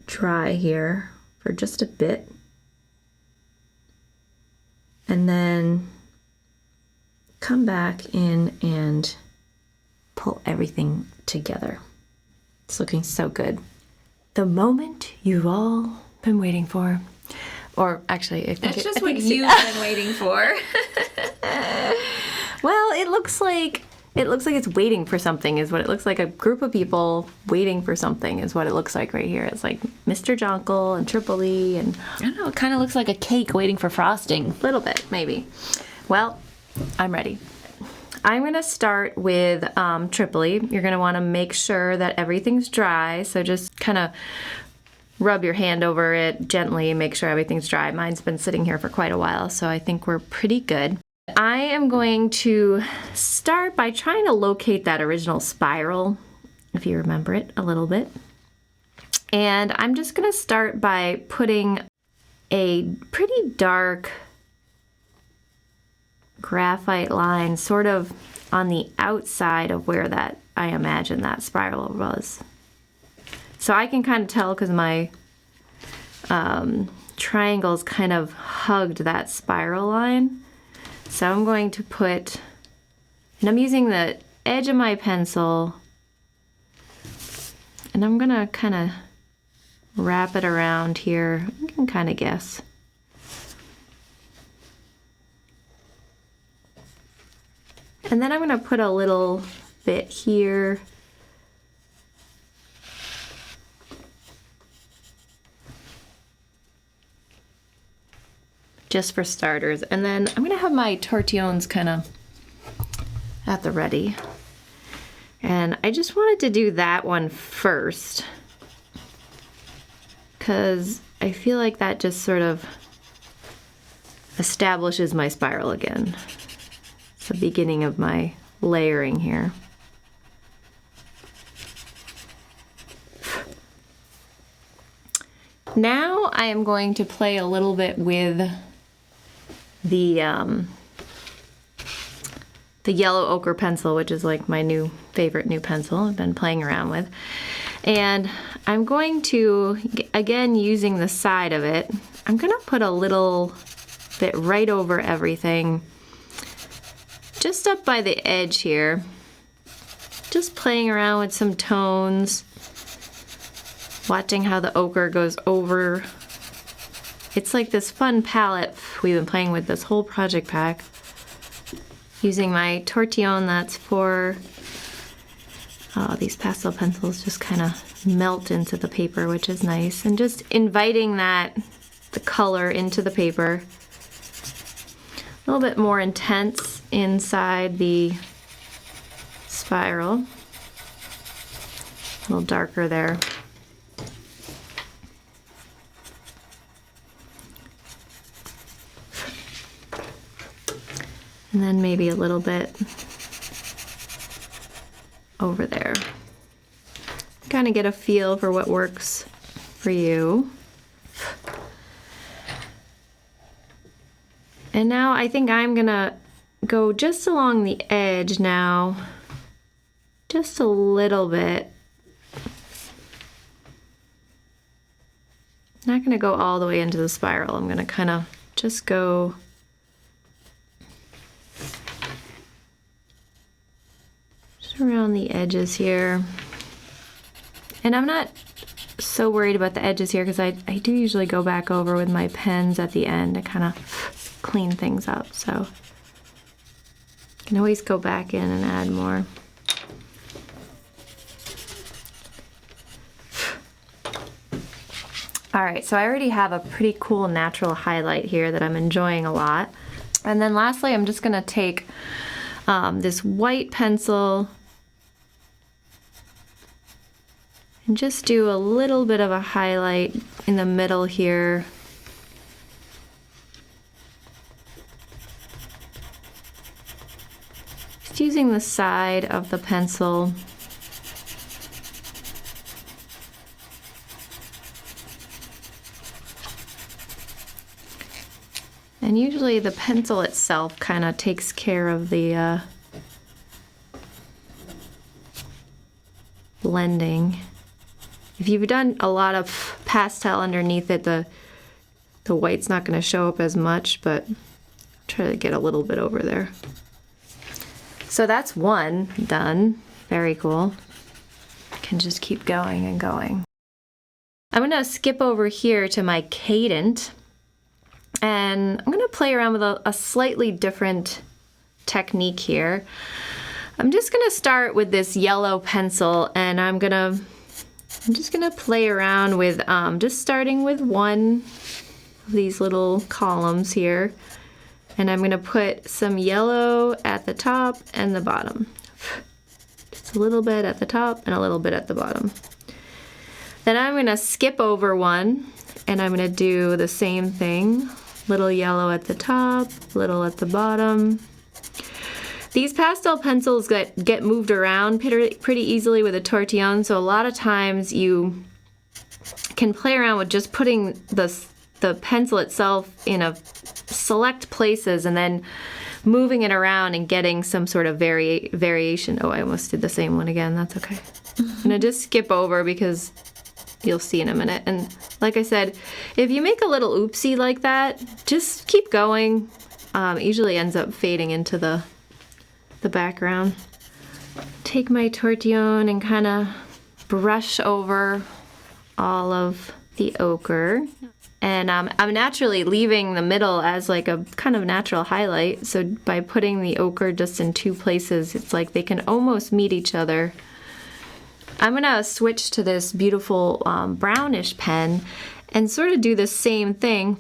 dry here for just a bit, and then come back in and pull everything together. It's looking so good. The moment you've all been waiting for. Or actually, That's just what you've been waiting for. Well, it looks like it's waiting for something is what it looks like. A group of people waiting for something is what it looks like right here. It's like Mr. Jonkel and Triple E, and I don't know, it kind of looks like a cake waiting for frosting. A little bit, maybe. Well, I'm ready. I'm going to start with Triple E. You're going to want to make sure that everything's dry, so just kind of rub your hand over it gently, make sure everything's dry. Mine's been sitting here for quite a while, so I think we're pretty good. I am going to start by trying to locate that original spiral, if you remember it a little bit. And I'm just going to start by putting a pretty dark graphite line sort of on the outside of where that I imagine that spiral was. So I can kind of tell because my triangles kind of hugged that spiral line. So I'm going to put, and I'm using the edge of my pencil, and I'm gonna kind of wrap it around here. You can kind of guess. And then I'm gonna put a little bit here. Just for starters. And then I'm gonna have my tortillons kind of at the ready. And I just wanted to do that one first. because I feel like that just sort of establishes my spiral again. It's the beginning of my layering here. Now I am going to play a little bit with the yellow ochre pencil, which is like my favorite new pencil I've been playing around with. And I'm going to, again, using the side of it, I'm going to put a little bit right over everything, just up by the edge here. Just playing around with some tones, watching how the ochre goes over. It's like this fun palette we've been playing with this whole project pack. Using my tortillon that's for these pastel pencils just kind of melt into the paper, which is nice. And just inviting the color into the paper. A little bit more intense inside the spiral. A little darker there. And then maybe a little bit over there. Kind of get a feel for what works for you. And now I think I'm gonna go just along the edge now, just a little bit. Not gonna go all the way into the spiral. I'm gonna kind of just go around the edges here. And I'm not so worried about the edges here because I do usually go back over with my pens at the end to kind of clean things up. So you can always go back in and add more. All right, so I already have a pretty cool natural highlight here that I'm enjoying a lot. And then lastly, I'm just gonna take this white pencil and just do a little bit of a highlight in the middle here. Just using the side of the pencil. And usually the pencil itself kind of takes care of the blending. If you've done a lot of pastel underneath it, the white's not going to show up as much, but try to get a little bit over there. So that's one done. Very cool. Can just keep going and going. I'm going to skip over here to my cadent, and I'm going to play around with a slightly different technique here. I'm just going to start with this yellow pencil, and I'm just gonna play around with just starting with one of these little columns here, and I'm gonna put some yellow at the top and the bottom. Just a little bit at the top and a little bit at the bottom. Then I'm gonna skip over one, and I'm gonna do the same thing. Little yellow at the top, little at the bottom. These pastel pencils get moved around pretty easily with a tortillon, so a lot of times you can play around with just putting the pencil itself in a select places and then moving it around and getting some sort of variation. Oh, I almost did the same one again. That's okay. I'm gonna just skip over because you'll see in a minute. And like I said, if you make a little oopsie like that, just keep going. It usually ends up fading into the background. Take my tortillon and kind of brush over all of the ochre. And I'm naturally leaving the middle as like a kind of natural highlight. So by putting the ochre just in two places, it's like they can almost meet each other. I'm gonna switch to this beautiful brownish pen and sort of do the same thing.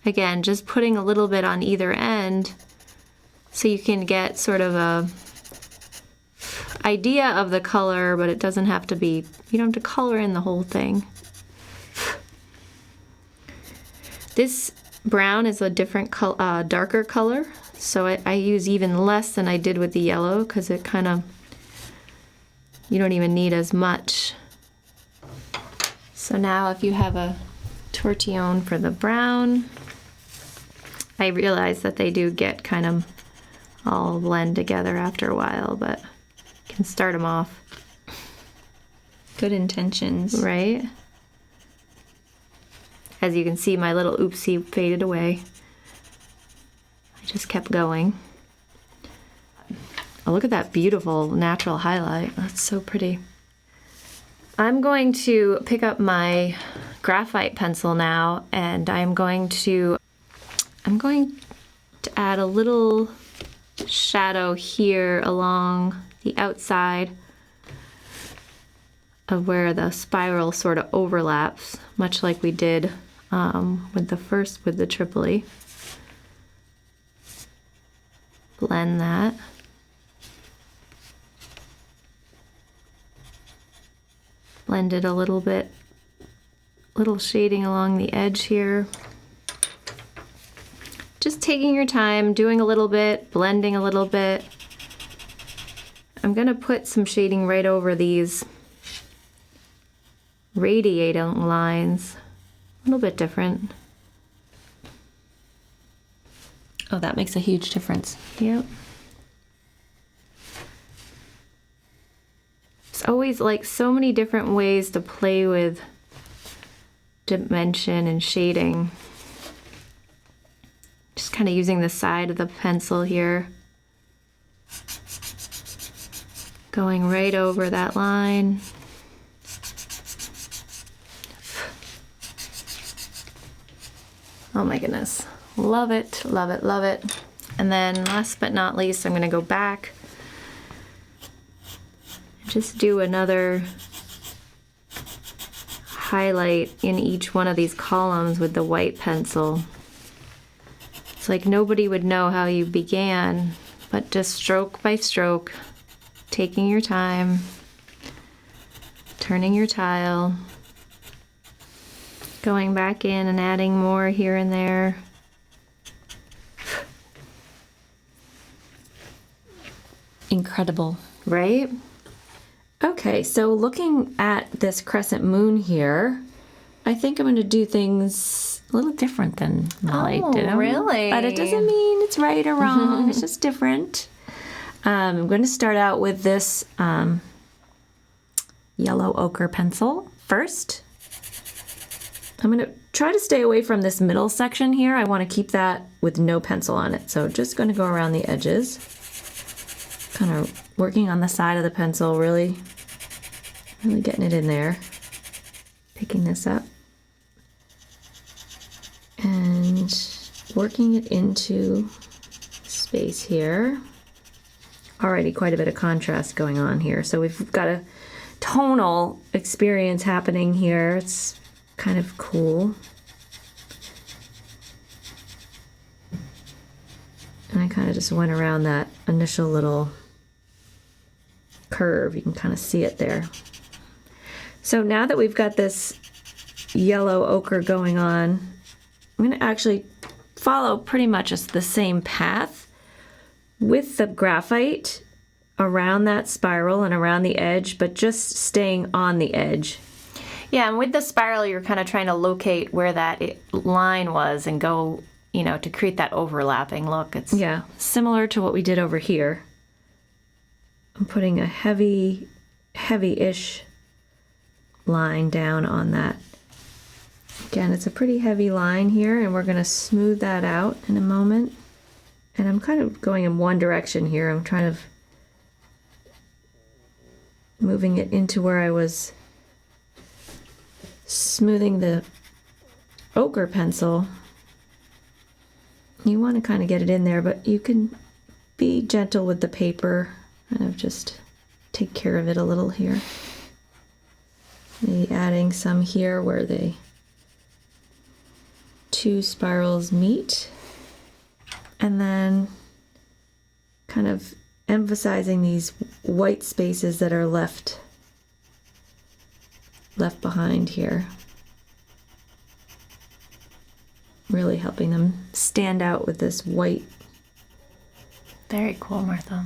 Again, just putting a little bit on either end so you can get sort of idea of the color, but it doesn't have to be, you don't have to color in the whole thing. This brown is a different darker color, so I use even less than I did with the yellow because it kind of, you don't even need as much. So now if you have a tortillon for the brown, I realize that they do get kind of all blend together after a while, but you can start them off. Good intentions. Right? As you can see, my little oopsie faded away. I just kept going. Oh, look at that beautiful natural highlight. That's so pretty. I'm going to pick up my graphite pencil now, and I'm going to add a little shadow here along the outside of where the spiral sort of overlaps, much like we did with the Tripoli. Blend that. Blend it a little bit, little shading along the edge here. Just taking your time, doing a little bit, blending a little bit. I'm gonna put some shading right over these radiating lines. A little bit different. Oh, that makes a huge difference. Yep. It's always like so many different ways to play with dimension and shading. Just kind of using the side of the pencil here. Going right over that line. Oh my goodness. Love it, love it, love it. And then last but not least, I'm gonna go back and just do another highlight in each one of these columns with the white pencil. It's like nobody would know how you began, but just stroke by stroke, taking your time, turning your tile, going back in and adding more here and there. Incredible. Right? Okay, so looking at this crescent moon here, I think I'm going to do things a little different than Molly did. Really? But it doesn't mean it's right or wrong. It's just different. I'm going to start out with this yellow ochre pencil first. I'm going to try to stay away from this middle section here. I want to keep that with no pencil on it. So just going to go around the edges. Kind of working on the side of the pencil, really getting it in there. Picking this up. And working it into space here. Already quite a bit of contrast going on here. So we've got a tonal experience happening here. It's kind of cool. And I kind of just went around that initial little curve. You can kind of see it there. So now that we've got this yellow ochre going on, I'm going to actually follow pretty much the same path with the graphite around that spiral and around the edge, but just staying on the edge. Yeah, and with the spiral, you're kind of trying to locate where that line was and go, to create that overlapping look. It's Yeah, similar to what we did over here. I'm putting a heavy-ish line down on that. Again, it's a pretty heavy line here, and we're going to smooth that out in a moment. And I'm kind of going in one direction here. I'm trying to moving it into where I was smoothing the ochre pencil. You want to kind of get it in there, but you can be gentle with the paper. Kind of just take care of it a little here. Maybe adding some here where the two spirals meet. And then kind of emphasizing these white spaces that are left behind here. Really helping them stand out with this white. Very cool, Martha.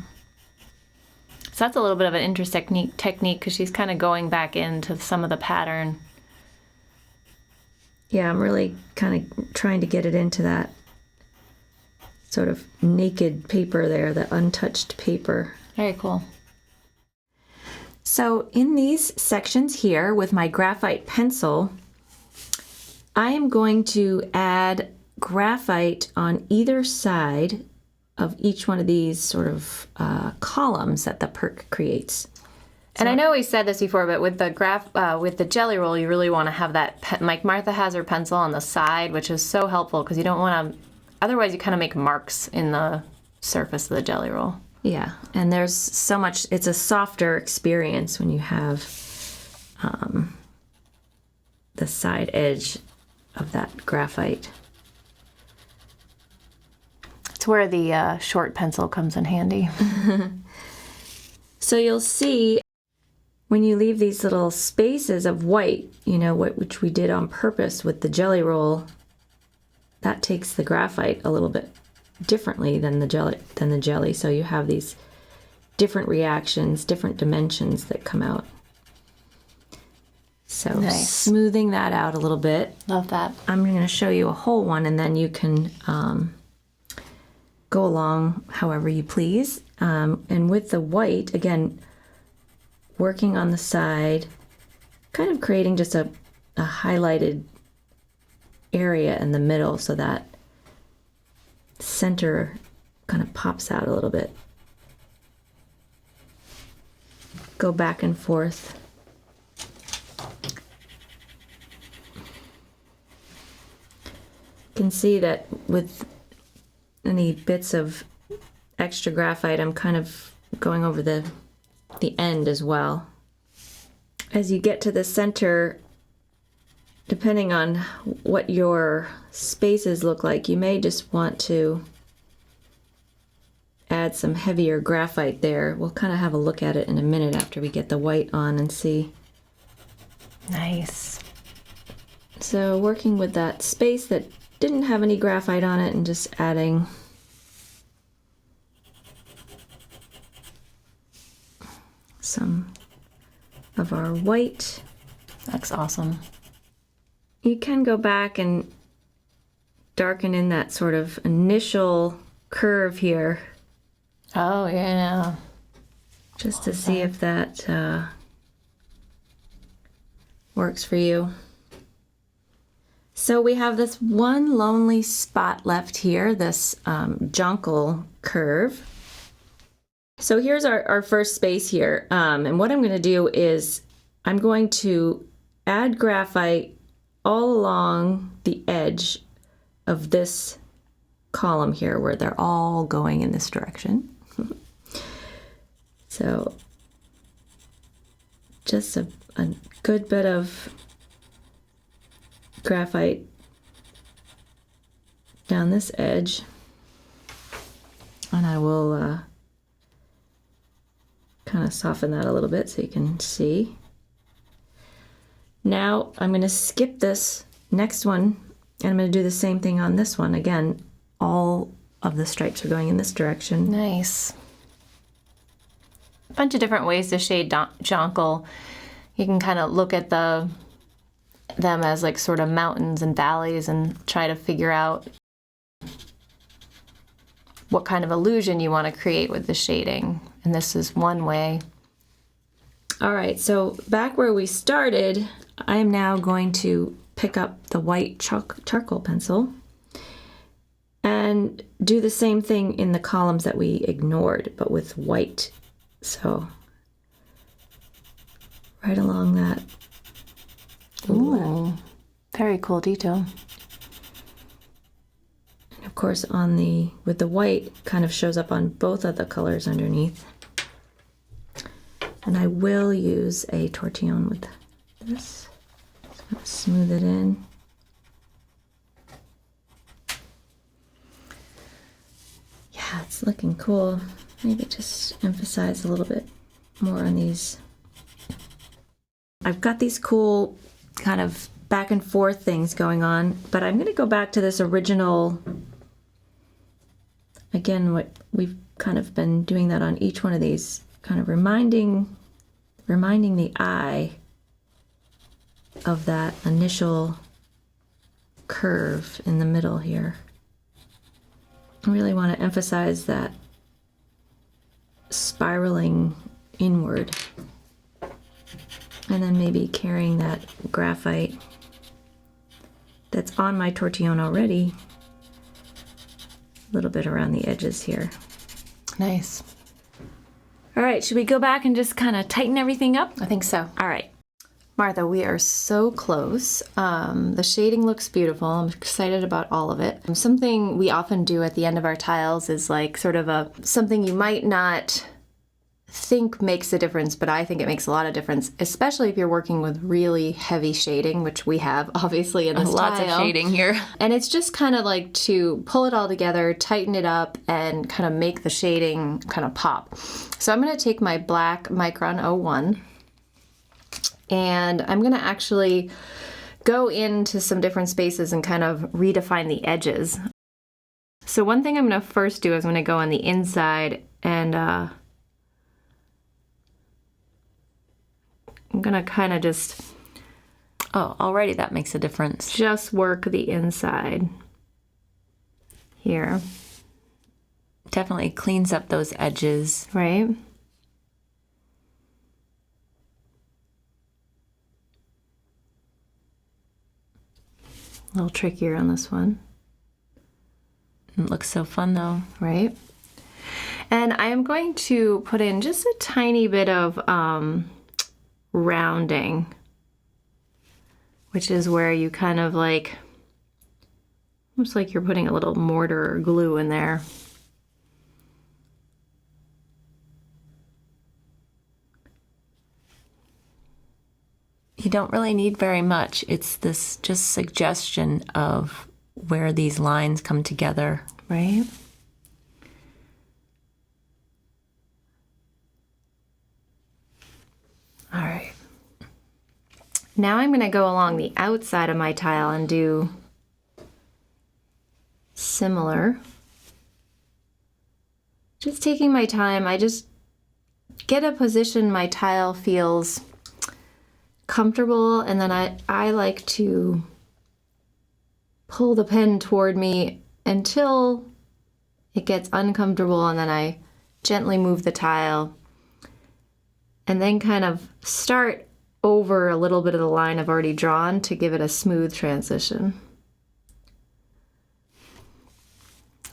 So that's a little bit of an interesting technique because she's kind of going back into some of the pattern. Yeah, I'm really kind of trying to get it into that sort of naked paper there, the untouched paper. Very cool. So in these sections here with my graphite pencil, I am going to add graphite on either side of each one of these sort of columns that the perk creates. And I know we said this before, but with the jelly roll, you really want to have that, like Martha has her pencil on the side, which is so helpful because you don't want to, otherwise you kind of make marks in the surface of the jelly roll. Yeah, and there's so much, it's a softer experience when you have the side edge of that graphite. It's where the short pencil comes in handy. So you'll see when you leave these little spaces of white, you know, which we did on purpose with the jelly roll, that takes the graphite a little bit differently than the jelly. So you have these different reactions, different dimensions that come out. So nice. Smoothing that out a little bit. Love that. I'm going to show you a whole one, and then you can go along however you please. And with the white, again, working on the side, kind of creating just a highlighted area in the middle so that center kind of pops out a little bit. Go back and forth. You can see that with any bits of extra graphite, I'm kind of going over the end as well. As you get to the center, depending on what your spaces look like, you may just want to add some heavier graphite there. We'll kind of have a look at it in a minute after we get the white on and see. Nice. So working with that space that didn't have any graphite on it and just adding some of our white. That's awesome. You can go back and darken in that sort of initial curve here. Oh, yeah. Just to see if that works for you. So we have this one lonely spot left here, this jonquil curve. So here's our first space here. And what I'm going to do is I'm going to add graphite all along the edge of this column here where they're all going in this direction. So just a good bit of graphite down this edge, and I will kind of soften that a little bit so you can see. Now I'm going to skip this next one, and I'm going to do the same thing on this one. Again, all of the stripes are going in this direction. Nice. A bunch of different ways to shade jonquil. You can kind of look at them as like sort of mountains and valleys and try to figure out what kind of illusion you want to create with the shading. And this is one way. All right, so back where we started, I am now going to pick up the white charcoal pencil and do the same thing in the columns that we ignored, but with white. So right along that. Ooh, very cool detail. And of course with the white kind of shows up on both of the colors underneath. And I will use a tortillon with this. Just gonna smooth it in. Yeah, it's looking cool. Maybe just emphasize a little bit more on these. I've got these cool kind of back and forth things going on, but I'm going to go back to this original, again, what we've kind of been doing that on each one of these, kind of reminding the eye of that initial curve in the middle here. I really want to emphasize that spiraling inward, and then maybe carrying that graphite that's on my tortillon already a little bit around the edges here. Nice. All right, should we go back and just kind of tighten everything up? I think so. All right. Martha, we are so close. The shading looks beautiful. I'm excited about all of it. Something we often do at the end of our tiles is like sort of something you might not think makes a difference, but I think it makes a lot of difference, especially if you're working with really heavy shading, which we have obviously in this Lots tile. of shading here. And it's just kind of like to pull it all together, tighten it up, and kind of make the shading kind of pop. So I'm going to take my black Micron 01, and I'm going to actually go into some different spaces and kind of redefine the edges. So one thing I'm going to first do is I'm going to go on the inside, and I'm gonna kind of just, Oh, already that makes a difference. just work the inside here, Definitely cleans up those edges. right? A little trickier on this one, It looks so fun though. right? And I am going to put in just a tiny bit of rounding, which is where you kind of like, almost like you're putting a little mortar or glue in there. You don't really need very much. It's this just suggestion of where these lines come together. Right? All right. Now I'm going to go along the outside of my tile and do similar. Just taking my time, I just get a position my tile feels comfortable, and then I like to pull the pen toward me until it gets uncomfortable, and then I gently move the tile and then kind of start over a little bit of the line I've already drawn to give it a smooth transition.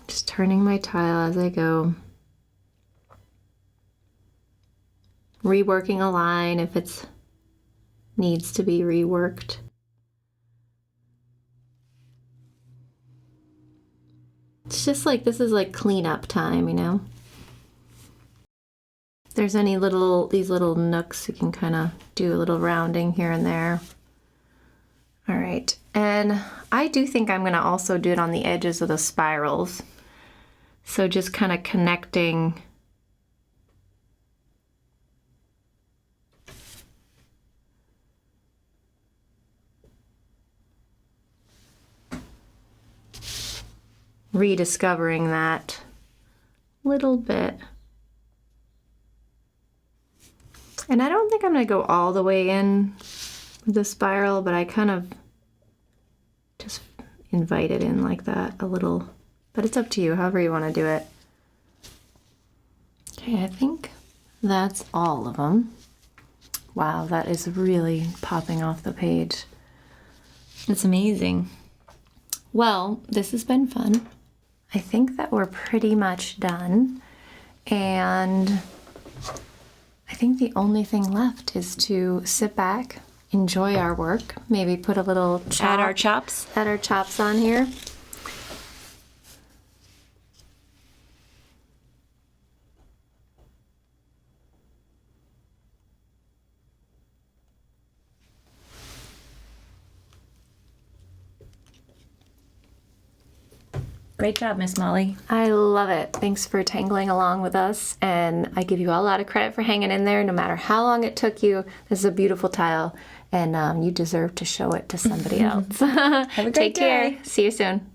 Just turning my tile as I go. Reworking a line if it needs to be reworked. It's just like, this is like cleanup time, you know? If there's any these little nooks, you can kind of do a little rounding here and there. All right, and I do think I'm gonna also do it on the edges of the spirals. So just kind of connecting rediscovering that little bit. And I don't think I'm going to go all the way in with the spiral, but I kind of just invite it in like that a little. But it's up to you, however you want to do it. Okay, I think that's all of them. Wow, that is really popping off the page. It's amazing. Well, this has been fun. I think that we're pretty much done. And I think the only thing left is to sit back, enjoy our work, maybe put a little Add our chops. add our chops on here. Great job, Miss Molly. I love it. Thanks for tangling along with us, and I give you a lot of credit for hanging in there no matter how long it took you. This is a beautiful tile, and you deserve to show it to somebody else. Have a great Take care. day. See you soon.